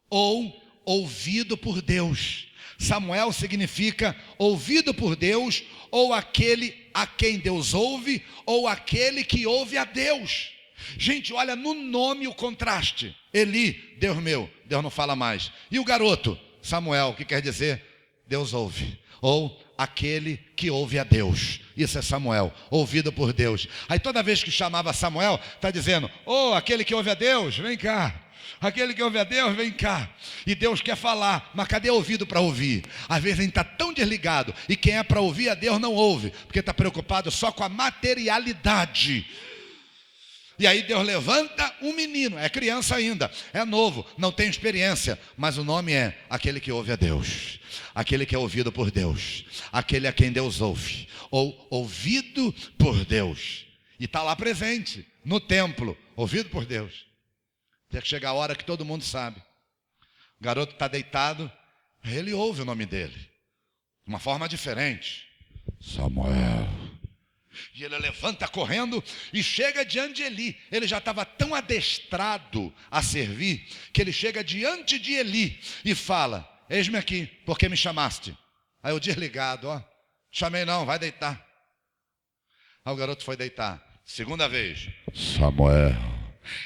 Ou ouvido por Deus. Samuel significa ouvido por Deus, ou aquele a quem Deus ouve, ou aquele que ouve a Deus. Gente, olha no nome o contraste. Eli, Deus meu, Deus não fala mais. E o garoto, Samuel, que quer dizer Deus ouve, ou aquele que ouve a Deus. Isso é Samuel, ouvido por Deus. Aí toda vez que chamava Samuel, está dizendo, aquele que ouve a Deus, vem cá. Aquele que ouve a Deus, vem cá. E Deus quer falar, mas cadê o ouvido para ouvir? Às vezes a gente está tão desligado, e quem é para ouvir a Deus não ouve, porque está preocupado só com a materialidade. E aí Deus levanta um menino, é criança ainda, é novo, não tem experiência, mas o nome é aquele que ouve a Deus, aquele que é ouvido por Deus, aquele a quem Deus ouve, ou ouvido por Deus. E está lá presente, no templo, ouvido por Deus. Tem que chegar a hora que todo mundo sabe. O garoto está deitado, ele ouve o nome dele, de uma forma diferente. Samuel. E ele levanta correndo e chega diante de Eli. Ele já estava tão adestrado a servir, que ele chega diante de Eli e fala, eis-me aqui, por que me chamaste? Aí o desligado, chamei não, vai deitar. Aí o garoto foi deitar, segunda vez, Samuel.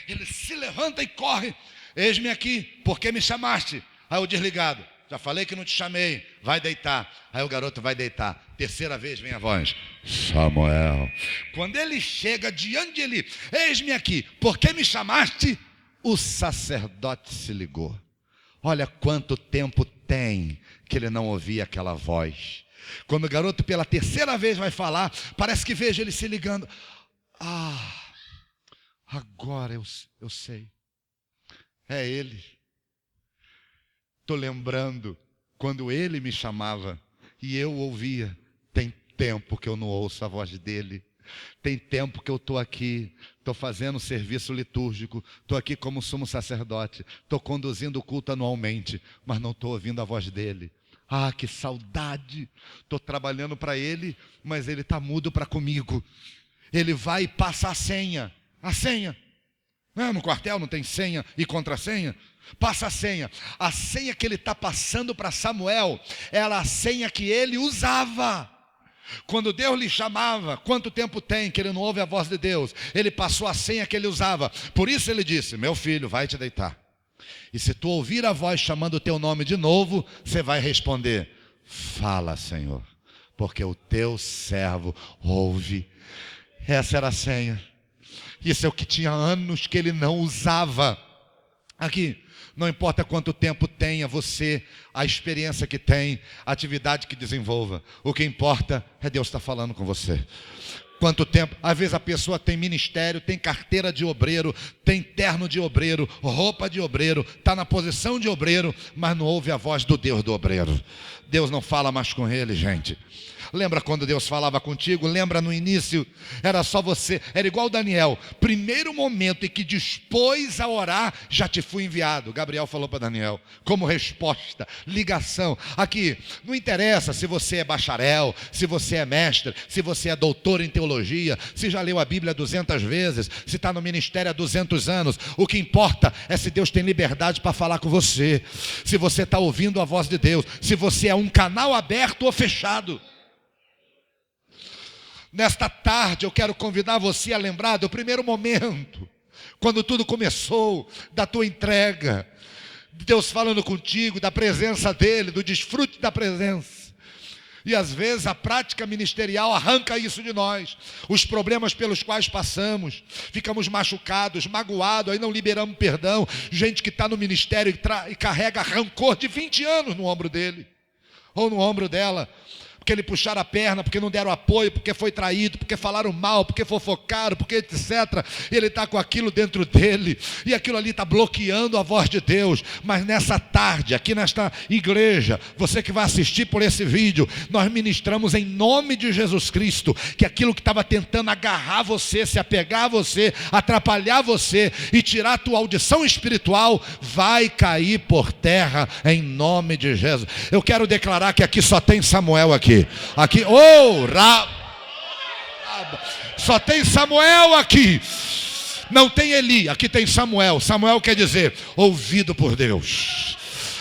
Ele se levanta e corre, eis-me aqui, por que me chamaste? Aí o desligado, já falei que não te chamei, vai deitar. Aí o garoto vai deitar, terceira vez vem a voz, Samuel. Quando ele chega diante de Eli, eis-me aqui, por que me chamaste? O sacerdote se ligou. Olha quanto tempo tem que ele não ouvia aquela voz. Quando o garoto pela terceira vez vai falar, parece que vejo ele se ligando. Agora eu sei. É ele. Estou lembrando quando ele me chamava e eu ouvia. Tem tempo que eu não ouço a voz dele. Tem tempo que eu estou aqui, estou fazendo serviço litúrgico, estou aqui como sumo sacerdote, estou conduzindo o culto anualmente, mas não estou ouvindo a voz dele. Que saudade. Estou trabalhando para ele, mas ele está mudo para comigo. Ele vai e passa a senha. A senha. Não, no quartel não tem senha e contrassenha? Passa a senha. A senha que ele está passando para Samuel era a senha que ele usava. Quando Deus lhe chamava, quanto tempo tem que ele não ouve a voz de Deus? Ele passou a senha que ele usava. Por isso ele disse: meu filho, vai te deitar. E se tu ouvir a voz chamando o teu nome de novo, você vai responder: fala, Senhor, porque o teu servo ouve. Essa era a senha. Isso é o que tinha anos que ele não usava. Aqui, não importa quanto tempo tenha você, a experiência que tem, a atividade que desenvolva. O que importa é Deus estar falando com você. Quanto tempo? Às vezes a pessoa tem ministério, tem carteira de obreiro, tem terno de obreiro, roupa de obreiro, está na posição de obreiro, mas não ouve a voz do Deus do obreiro. Deus não fala mais com ele, gente. Lembra quando Deus falava contigo? Lembra no início? Era só você, era igual Daniel. Primeiro momento em que dispôs a orar, já te fui enviado. Gabriel falou para Daniel, como resposta, ligação. Aqui, não interessa se você é bacharel, se você é mestre, se você é doutor em teologia, se já leu a Bíblia 200 vezes, se está no ministério há 200 anos. O que importa é se Deus tem liberdade para falar com você, se você está ouvindo a voz de Deus, se você é um canal aberto ou fechado. Nesta tarde eu quero convidar você a lembrar do primeiro momento, quando tudo começou, da tua entrega, de Deus falando contigo, da presença dEle, do desfrute da presença. E às vezes a prática ministerial arranca isso de nós, os problemas pelos quais passamos, ficamos machucados, magoados, aí não liberamos perdão. Gente que está no ministério e carrega rancor de 20 anos no ombro dele, ou no ombro dela, porque ele puxaram a perna, porque não deram apoio, porque foi traído, porque falaram mal, porque fofocaram, porque etc. Ele está com aquilo dentro dele, e aquilo ali está bloqueando a voz de Deus. Mas nessa tarde, aqui nesta igreja, você que vai assistir por esse vídeo, nós ministramos em nome de Jesus Cristo, que aquilo que estava tentando agarrar você, se apegar a você, atrapalhar você e tirar a tua audição espiritual, vai cair por terra em nome de Jesus. Eu quero declarar que aqui só tem Samuel aqui. Só tem Samuel aqui. Não tem Eli, aqui tem Samuel. Samuel quer dizer ouvido por Deus,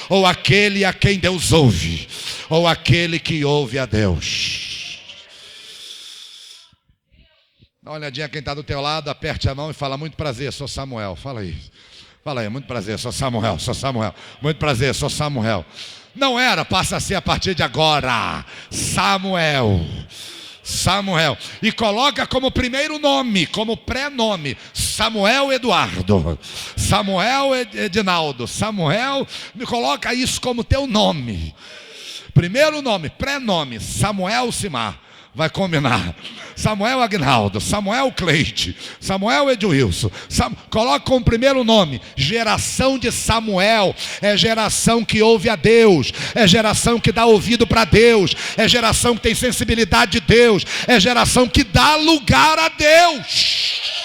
ou aquele a quem Deus ouve, ou aquele que ouve a Deus. Dá uma olhadinha quem está do teu lado, aperte a mão e fala: muito prazer, sou Samuel. Fala aí, muito prazer, sou Samuel. Muito prazer, sou Samuel. Não era, passa a ser a partir de agora Samuel. E coloca como primeiro nome, como pré-nome, Samuel Eduardo, Samuel Edinaldo, Samuel, me coloca isso como teu nome. Primeiro nome, pré-nome, Samuel Simar. Vai combinar. Samuel Agnaldo, Samuel Cleide, Samuel Edilson. Coloca como primeiro nome. Geração de Samuel é geração que ouve a Deus, é geração que dá ouvido para Deus, é geração que tem sensibilidade de Deus, é geração que dá lugar a Deus.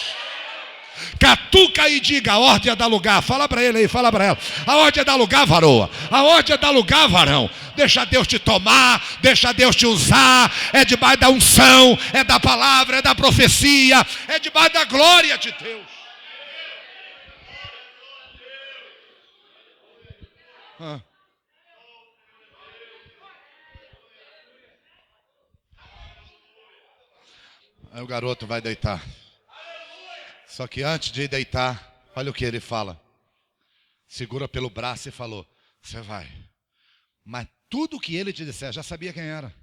Catuca e diga: a ordem é dar lugar. Fala para ele aí, fala para ela. A ordem é dar lugar, varoa. A ordem é dar lugar, varão. Deixa Deus te tomar, deixa Deus te usar. É debaixo da unção, é da palavra, é da profecia, é debaixo da glória de Deus. Aí o garoto vai deitar. Só que antes de deitar, olha o que ele fala. Segura pelo braço e falou: você vai. Mas tudo que ele te disser, já sabia quem era.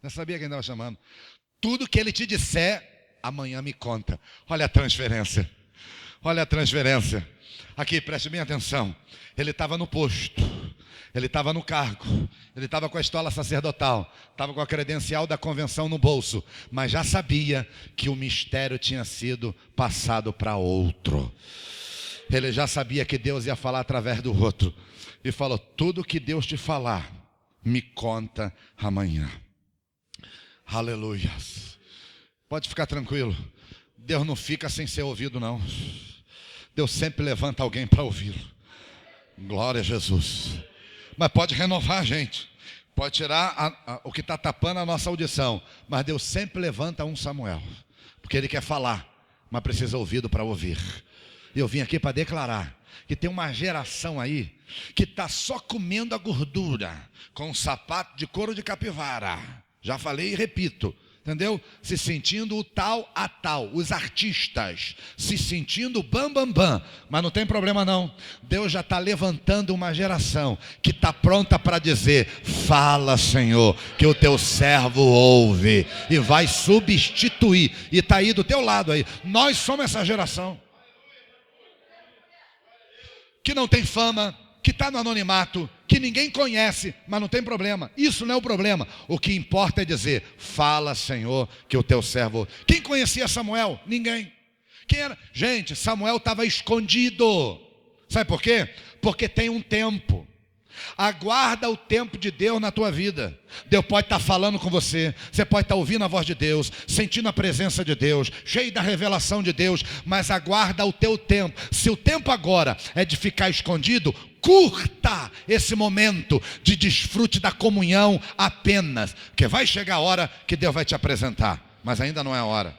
Já sabia quem estava chamando. Tudo que ele te disser, amanhã me conta. Olha a transferência. Olha a transferência. Aqui, preste bem atenção. Ele estava no posto. Ele estava no cargo, ele estava com a estola sacerdotal, estava com a credencial da convenção no bolso, mas já sabia que o mistério tinha sido passado para outro. Ele já sabia que Deus ia falar através do outro. E falou: tudo que Deus te falar, me conta amanhã. Aleluia. Pode ficar tranquilo. Deus não fica sem ser ouvido, não. Deus sempre levanta alguém para ouvi-lo. Glória a Jesus. Mas pode renovar a gente, pode tirar o que está tapando a nossa audição, mas Deus sempre levanta um Samuel, porque Ele quer falar, mas precisa ouvido para ouvir. Eu vim aqui para declarar que tem uma geração aí que está só comendo a gordura com um sapato de couro de capivara. Já falei e repito, entendeu? Se sentindo o tal a tal, os artistas, se sentindo bam, bam, bam. Mas não tem problema não. Deus já está levantando uma geração que está pronta para dizer: fala, Senhor, que o teu servo ouve, e vai substituir. E está aí do teu lado aí. Nós somos essa geração que não tem fama, que está no anonimato, que ninguém conhece, mas não tem problema. Isso não é o problema. O que importa é dizer: fala, Senhor, que o teu servo... Quem conhecia Samuel? Ninguém. Quem era? Gente, Samuel estava escondido. Sabe por quê? Porque tem um tempo. Aguarda o tempo de Deus na tua vida. Deus pode estar falando com você, você pode estar ouvindo a voz de Deus, sentindo a presença de Deus, cheio da revelação de Deus, mas aguarda o teu tempo. Se o tempo agora é de ficar escondido, curta esse momento de desfrute da comunhão apenas, porque vai chegar a hora que Deus vai te apresentar, mas ainda não é a hora.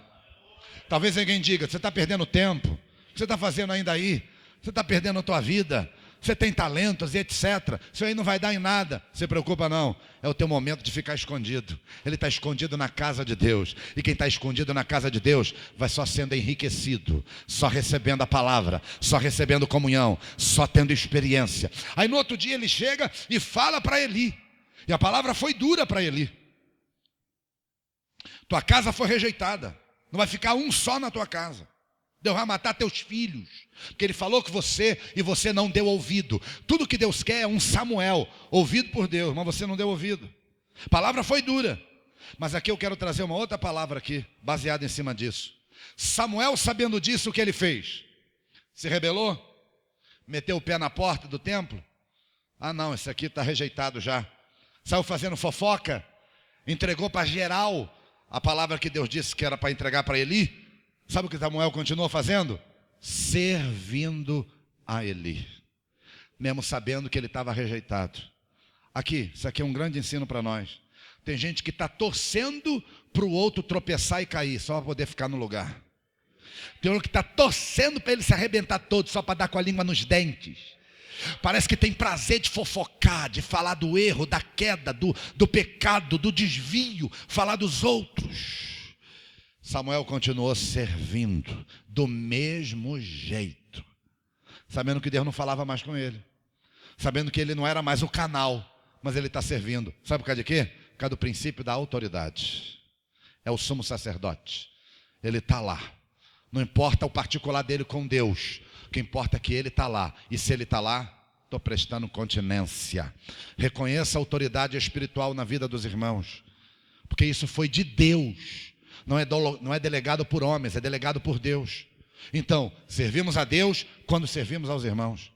Talvez alguém diga: você está perdendo tempo, o que você está fazendo ainda aí? Você está perdendo a tua vida, você tem talentos e etc. Isso aí não vai dar em nada. Se preocupa não, é o teu momento de ficar escondido. Ele está escondido na casa de Deus. E quem está escondido na casa de Deus vai só sendo enriquecido, só recebendo a palavra, só recebendo comunhão, só tendo experiência. Aí no outro dia ele chega e fala para Eli. E a palavra foi dura para Eli: tua casa foi rejeitada, não vai ficar um só na tua casa. Deus vai matar teus filhos, porque Ele falou com você e você não deu ouvido. Tudo que Deus quer é um Samuel, ouvido por Deus, mas você não deu ouvido. A palavra foi dura, mas aqui eu quero trazer uma outra palavra aqui, baseada em cima disso. Samuel, sabendo disso, o que ele fez? Se rebelou? Meteu o pé na porta do templo? Ah não, esse aqui está rejeitado já. Saiu fazendo fofoca? Entregou para geral a palavra que Deus disse que era para entregar para Eli? Sabe o que Samuel continuou fazendo? Servindo a Eli, mesmo sabendo que ele estava rejeitado. Aqui, isso aqui é um grande ensino para nós. Tem gente que está torcendo para o outro tropeçar e cair, só para poder ficar no lugar. Tem outro que está torcendo para ele se arrebentar todo, só para dar com a língua nos dentes. Parece que tem prazer de fofocar, de falar do erro, da queda, do pecado, do desvio, falar dos outros. Samuel continuou servindo do mesmo jeito, sabendo que Deus não falava mais com ele, sabendo que ele não era mais o canal, mas ele está servindo. Sabe por causa de quê? Por causa do princípio da autoridade. É o sumo sacerdote, ele está lá. Não importa o particular dele com Deus, o que importa é que ele está lá. E se ele está lá, estou prestando continência. Reconheça a autoridade espiritual na vida dos irmãos, porque isso foi de Deus. Não é delegado por homens, é delegado por Deus. Então, servimos a Deus quando servimos aos irmãos.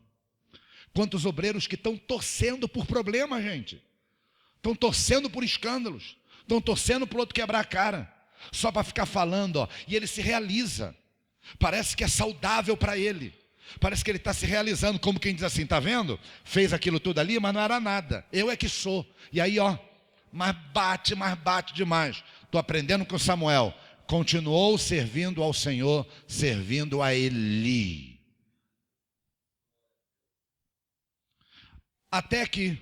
Quantos obreiros que estão torcendo por problemas, gente. Estão torcendo por escândalos. Estão torcendo para o outro quebrar a cara. Só para ficar falando, ó. E ele se realiza. Parece que é saudável para ele. Parece que ele está se realizando, como quem diz assim: está vendo? Fez aquilo tudo ali, mas não era nada. Eu é que sou. E aí, ó, mas bate demais. Estou aprendendo com Samuel. Continuou servindo ao Senhor, servindo a Eli. Até que,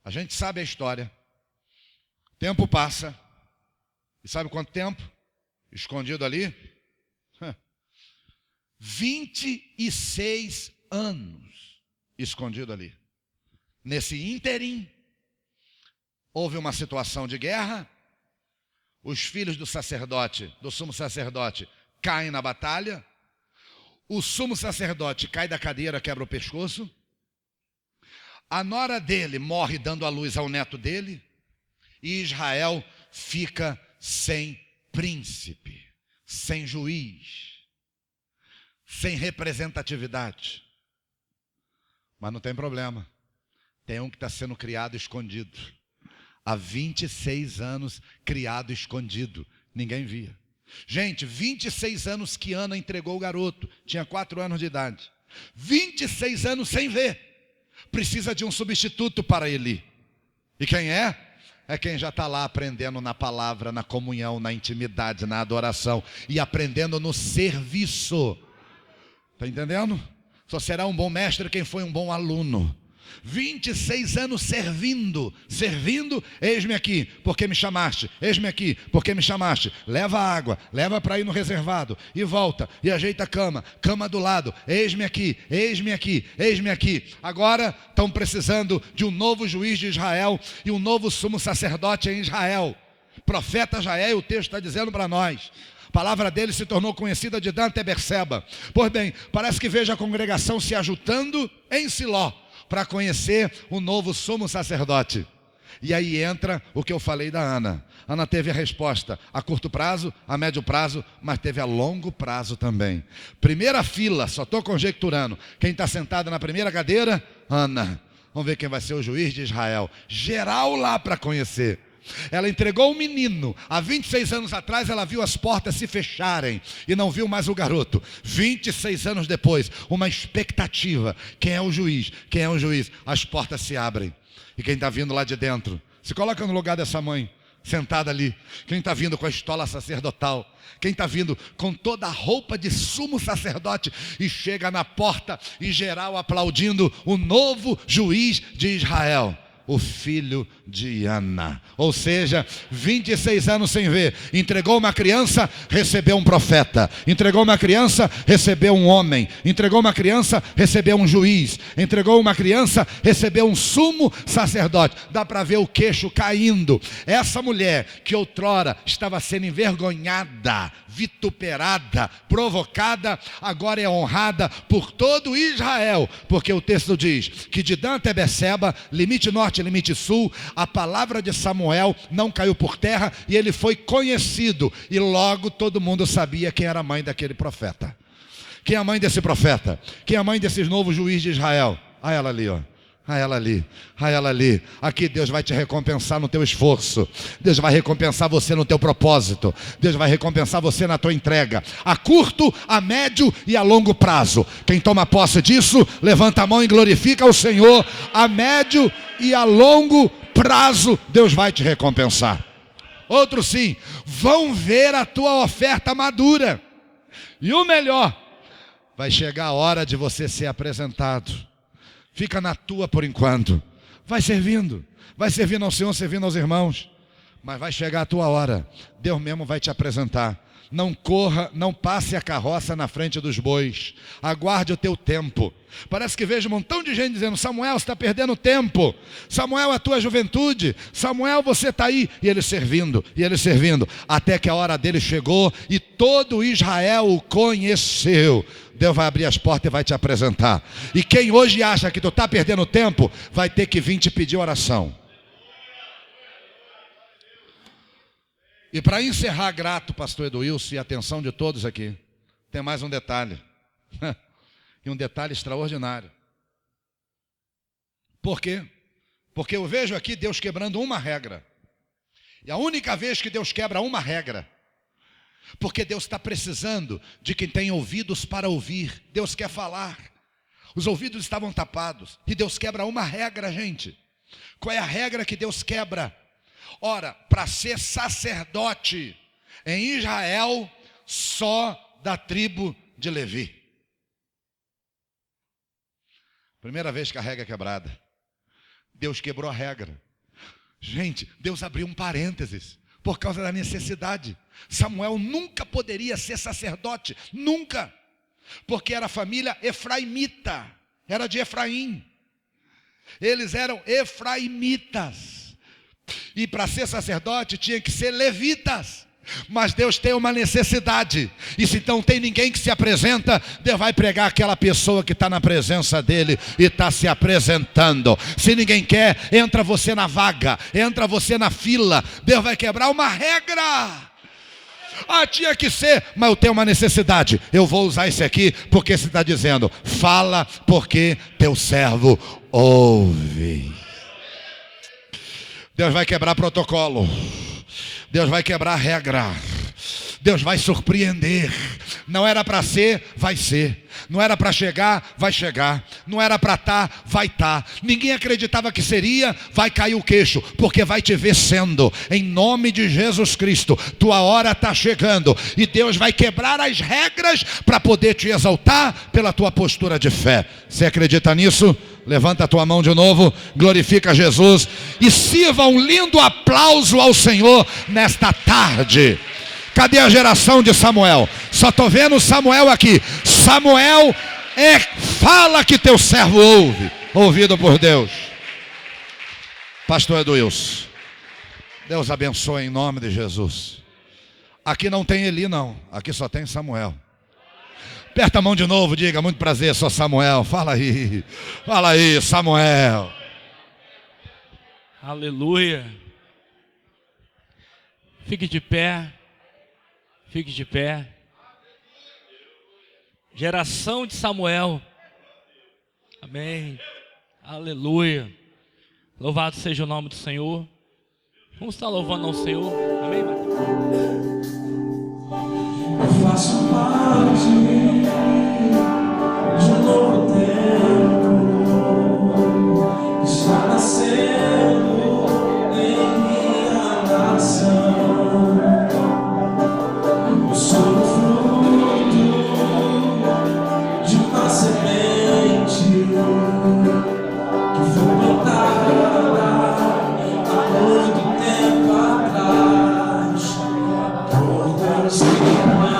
a gente sabe a história. O tempo passa. E sabe quanto tempo? Escondido ali? 26 anos escondido ali. Nesse ínterim, houve uma situação de guerra. Os filhos do sacerdote, do sumo sacerdote, caem na batalha. O sumo sacerdote cai da cadeira, quebra o pescoço. A nora dele morre dando à luz ao neto dele. E Israel fica sem príncipe, sem juiz, sem representatividade. Mas não tem problema. Tem um que está sendo criado escondido. Há 26 anos criado escondido. Ninguém via. Gente, 26 anos que Ana entregou o garoto. Tinha 4 anos de idade. 26 anos sem ver. Precisa de um substituto para Eli. E quem é? É quem já está lá aprendendo na palavra, na comunhão, na intimidade, na adoração. E aprendendo no serviço. Está entendendo? Só será um bom mestre quem foi um bom aluno. 26 anos servindo, eis-me aqui, porque me chamaste, eis-me aqui, porque me chamaste. Leva água, leva para ir no reservado, e volta, e ajeita a cama do lado, eis-me aqui, eis-me aqui, eis-me aqui. Agora estão precisando de um novo juiz de Israel, e um novo sumo sacerdote em Israel. Profeta já é, e o texto está dizendo para nós. A palavra dele se tornou conhecida de Dan até Berseba. Pois bem, parece que vejo a congregação se ajuntando em Siló, para conhecer o novo sumo sacerdote. E aí entra o que eu falei da Ana. Ana teve a resposta a curto prazo, a médio prazo, mas teve a longo prazo também. Primeira fila, só estou conjecturando. Quem está sentado na primeira cadeira? Ana. Vamos ver quem vai ser o juiz de Israel. Geral lá para conhecer. Ela entregou o menino. Há 26 anos atrás ela viu as portas se fecharem e não viu mais o garoto. 26 anos depois, uma expectativa. Quem é o juiz? Quem é o juiz? As portas se abrem. E quem está vindo lá de dentro? Se coloca no lugar dessa mãe, sentada ali. Quem está vindo com a estola sacerdotal? Quem está vindo com toda a roupa de sumo sacerdote e chega na porta e geral aplaudindo o novo juiz de Israel? O filho de Ana. Ou seja, 26 anos sem ver. Entregou uma criança, recebeu um profeta. Entregou uma criança, recebeu um homem. Entregou uma criança, recebeu um juiz. Entregou uma criança, recebeu um sumo sacerdote. Dá para ver o queixo caindo. Essa mulher que outrora estava sendo envergonhada, vituperada, provocada, agora é honrada por todo Israel. Porque o texto diz que de Dan até Berseba, limite norte, limite sul, a palavra de Samuel não caiu por terra e ele foi conhecido. E logo todo mundo sabia quem era a mãe daquele profeta. Quem é a mãe desse profeta? Quem é a mãe desse novo juiz de Israel? Ah, ela ali, ó. Ah, ela ali, ah, ela ali. Aqui Deus vai te recompensar no teu esforço. Deus vai recompensar você no teu propósito. Deus vai recompensar você na tua entrega. A curto, a médio e a longo prazo. Quem toma posse disso, levanta a mão e glorifica o Senhor. A médio e a longo prazo, Deus vai te recompensar. Outro sim, vão ver a tua oferta madura. E o melhor, vai chegar a hora de você ser apresentado. Fica na tua por enquanto. Vai servindo ao Senhor, servindo aos irmãos. Mas vai chegar a tua hora. Deus mesmo vai te apresentar. Não corra, não passe a carroça na frente dos bois. Aguarde o teu tempo. Parece que vejo um montão de gente dizendo: Samuel, você está perdendo tempo. Samuel, a tua juventude. Samuel, você está aí. E ele servindo. Até que a hora dele chegou e todo Israel o conheceu. Deus vai abrir as portas e vai te apresentar. E quem hoje acha que tu está perdendo tempo, vai ter que vir te pedir oração. E para encerrar, grato, pastor Eduilson, e a atenção de todos aqui, tem mais um detalhe. E um detalhe extraordinário. Por quê? Porque eu vejo aqui Deus quebrando uma regra. E a única vez que Deus quebra uma regra, porque Deus está precisando de quem tem ouvidos para ouvir. Deus quer falar. Os ouvidos estavam tapados. E Deus quebra uma regra, gente. Qual é a regra que Deus quebra? Ora, para ser sacerdote em Israel, só da tribo de Levi. Primeira vez que a regra é quebrada. Deus quebrou a regra. Gente, Deus abriu um parênteses por causa da necessidade. Samuel nunca poderia ser sacerdote, nunca, porque era família efraimita, era de Efraim. Eles eram efraimitas. E para ser sacerdote tinha que ser levitas. Mas Deus tem uma necessidade. E se não tem ninguém que se apresenta, Deus vai pregar aquela pessoa que está na presença dele e está se apresentando. Se ninguém quer, entra você na vaga, entra você na fila. Deus vai quebrar uma regra. Ah, tinha que ser, mas eu tenho uma necessidade. Eu vou usar esse aqui porque você está dizendo: fala porque teu servo ouve. Deus vai quebrar protocolo. Deus vai quebrar regra. Deus vai surpreender. Não era para ser, vai ser. Não era para chegar, vai chegar. Não era para estar, vai estar. Ninguém acreditava que seria, vai cair o queixo, porque vai te ver sendo. Em nome de Jesus Cristo, tua hora está chegando. E Deus vai quebrar as regras para poder te exaltar pela tua postura de fé. Você acredita nisso? Levanta a tua mão de novo, glorifica Jesus e sirva um lindo aplauso ao Senhor nesta tarde. Cadê a geração de Samuel? Só estou vendo Samuel aqui. Samuel fala que teu servo ouve. Ouvido por Deus. Pastor Eduilson, Deus abençoe em nome de Jesus. Aqui não tem Eli não, aqui só tem Samuel. Aperta a mão de novo, diga, muito prazer, sou Samuel. Fala aí, Samuel. Aleluia. Fique de pé. Fique de pé. Geração de Samuel. Amém. Aleluia. Louvado seja o nome do Senhor. Vamos estar louvando ao Senhor. Amém, Mateus? Eu faço parte de um novo tempo que está nascendo em minha nação. Eu sou o fruto de uma semente que foi plantada há muito tempo atrás por Deus que ama.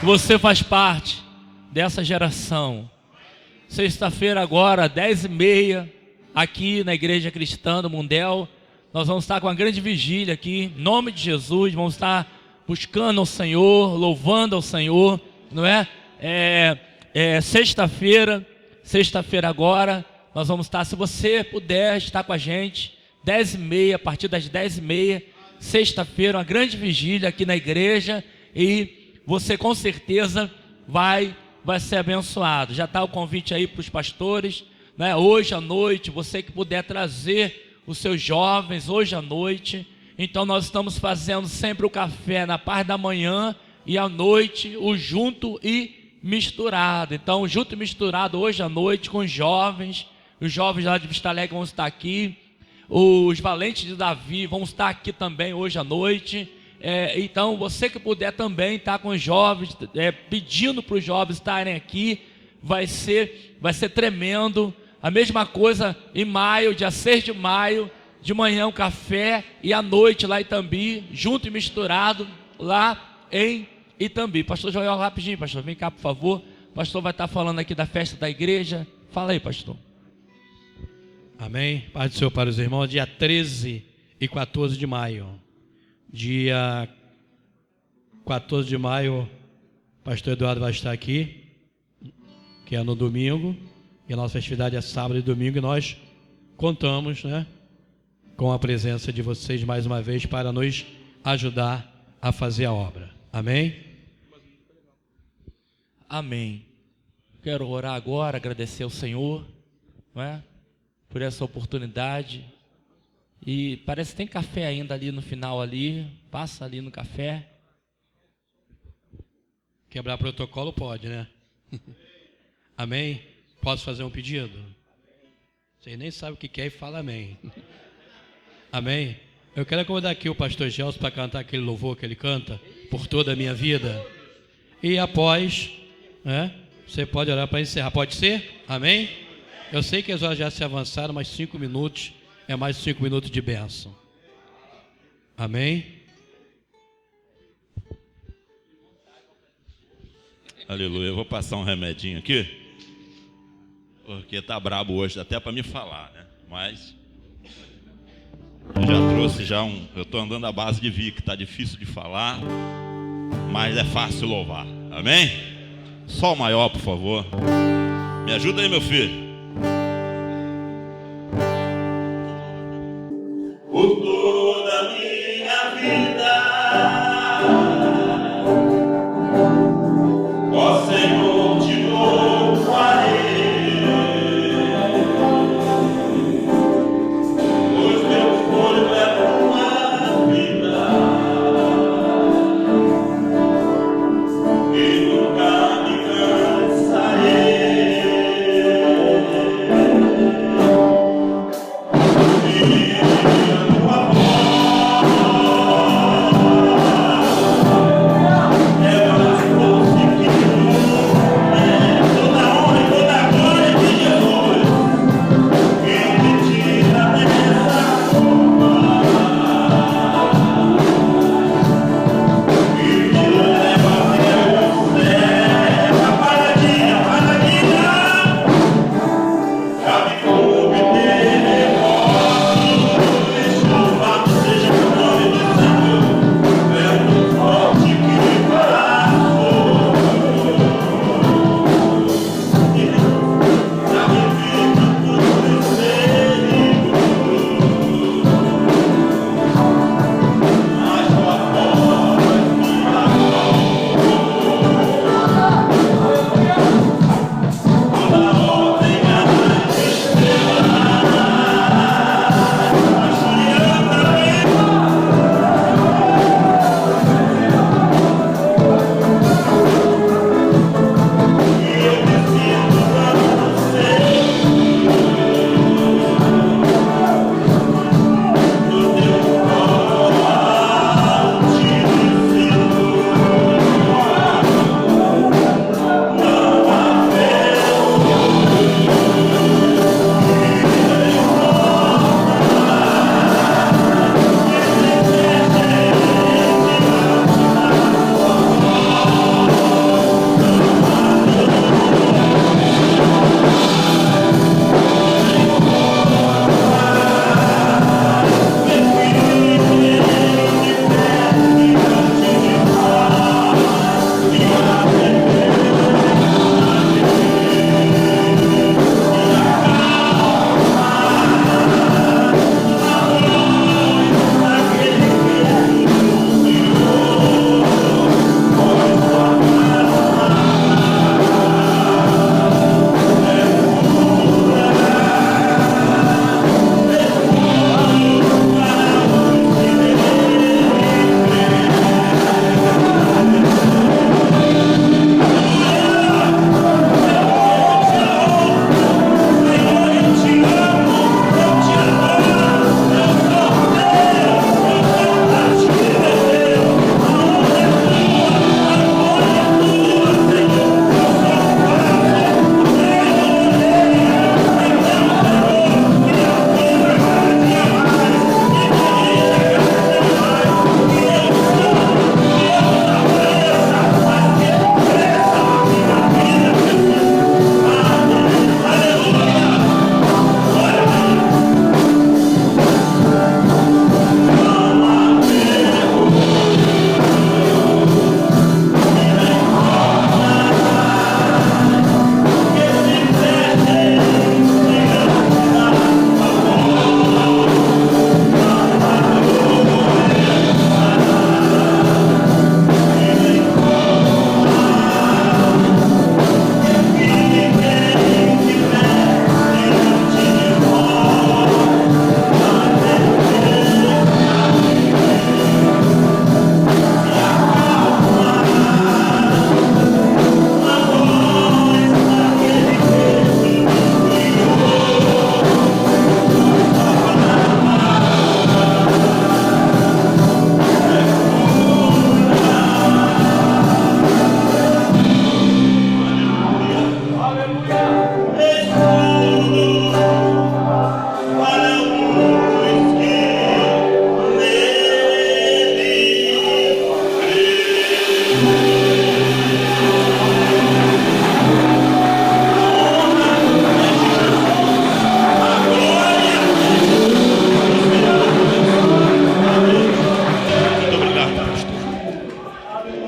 Você faz parte dessa geração. Sexta-feira agora, 10h30, aqui na Igreja Cristã do Mundel, nós vamos estar com uma grande vigília aqui, em nome de Jesus, vamos estar buscando ao Senhor, louvando ao Senhor, não é? Sexta-feira agora, nós vamos estar, se você puder estar com a gente, 10h30, a partir das 10h30, sexta-feira, uma grande vigília aqui na igreja, e você com certeza vai ser abençoado. Já está o convite aí para os pastores, né? Hoje à noite, você que puder trazer os seus jovens, hoje à noite. Então nós estamos fazendo sempre o café na parte da manhã e à noite o junto e misturado. Então junto e misturado hoje à noite com os jovens lá de Vista Alegre vão estar aqui, os valentes de Davi vão estar aqui também hoje à noite. Então você que puder também estar com os jovens, pedindo para os jovens estarem aqui, vai ser tremendo. A mesma coisa em maio, dia 6 de maio, de manhã um café e à noite lá em Itambi, junto e misturado lá em Itambi. Pastor Joel, rapidinho, pastor, vem cá por favor. O pastor vai estar falando aqui da festa da igreja. Fala aí, pastor. Amém. Paz do Senhor para os irmãos. Dia 13 e 14 de maio. Dia 14 de maio, o pastor Eduardo vai estar aqui, que é no domingo. E a nossa festividade é sábado e domingo. E nós contamos, né, com a presença de vocês mais uma vez para nos ajudar a fazer a obra. Amém? Amém. Quero orar agora, agradecer ao Senhor, não é? Por essa oportunidade. E parece que tem café ainda ali no final ali. Passa ali no café. Quebrar protocolo pode, né? Amém? Posso fazer um pedido? Vocês nem sabem o que é e fala amém. Amém? Eu quero convidar aqui o pastor Gelson para cantar aquele louvor que ele canta, por toda a minha vida. E após, né, você pode orar para encerrar. Pode ser? Amém? Eu sei que as horas já se avançaram, mas 5 minutos é mais 5 minutos de bênção. Amém? Aleluia. Eu vou passar um remedinho aqui, porque tá brabo hoje, até para me falar, né? Mas eu já trouxe eu tô andando à base de Vic, tá difícil de falar, mas é fácil louvar. Amém? Sol maior, por favor. Me ajuda aí, meu filho. Por toda a minha vida, ó Senhor, te louvarei. Pois meu corpo é tua vida e nunca me cansarei.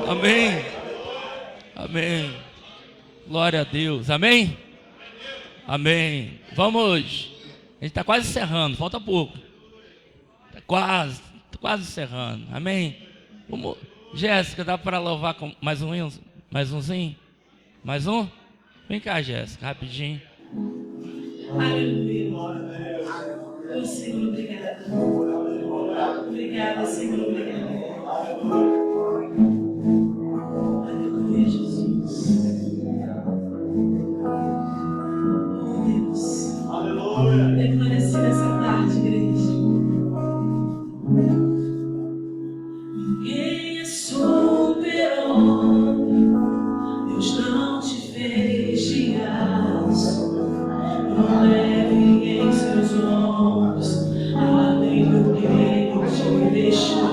Amém. Amém. Glória a Deus. Amém? Amém. Vamos. A gente está quase encerrando. Falta pouco. Está quase encerrando. Amém? Vamos. Jéssica, dá para louvar com mais umzinho? Mais um? Vem cá, Jéssica, rapidinho. Aleluia. Oh, Senhor, obrigada. Obrigada, Senhor, obrigada. Aleluia, Jesus. Oh, Deus. Aleluia. Declare-se nessa tarde, igreja. Ninguém é super-homem. Deus não te fez de aço. Não leve em seus ombros além do que Ele te deixou.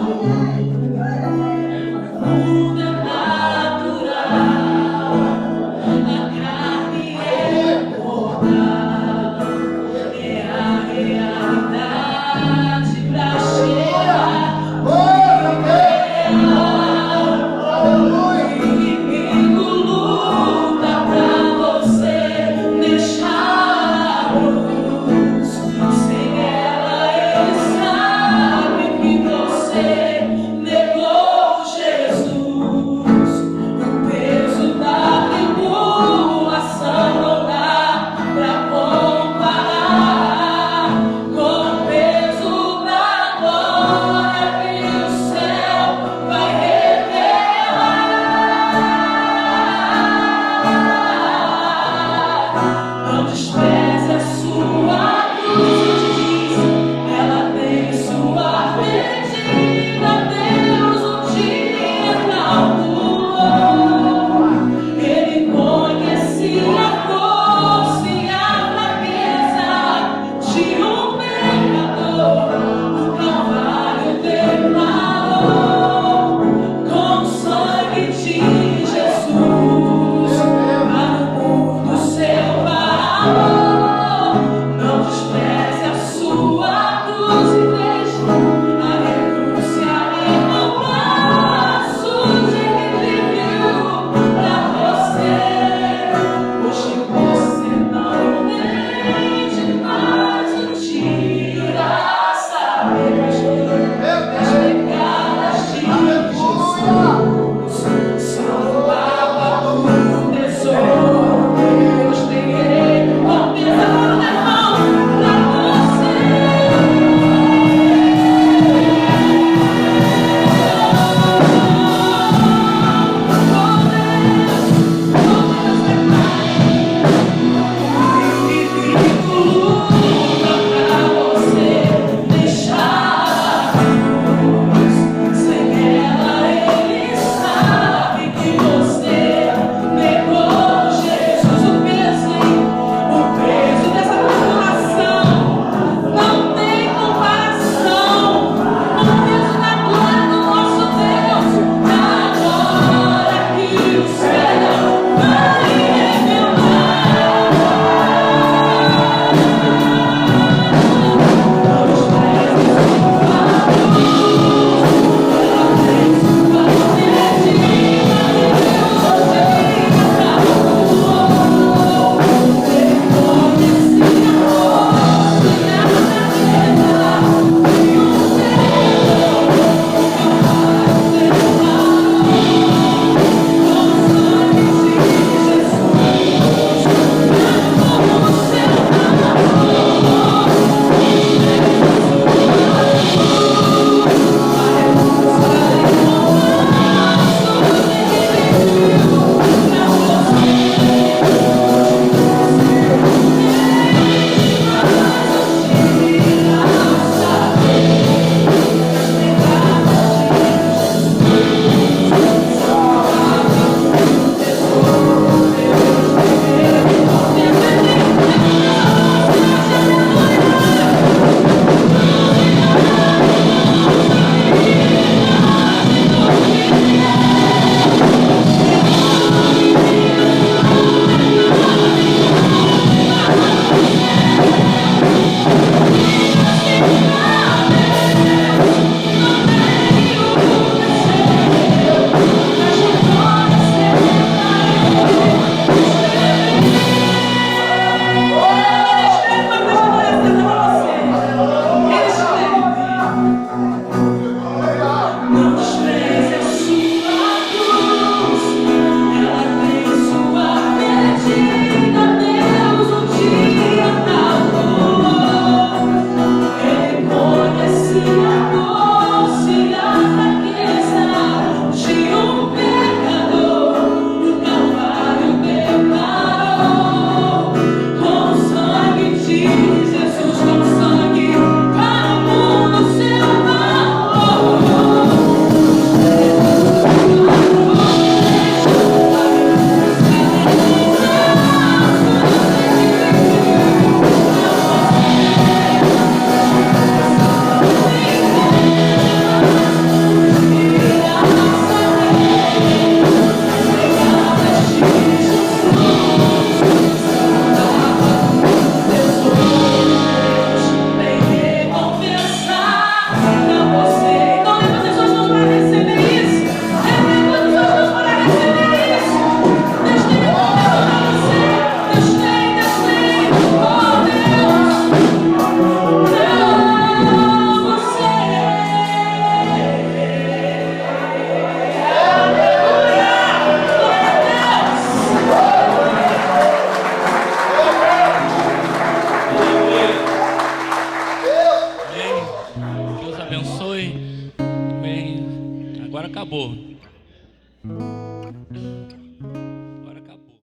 Acabou.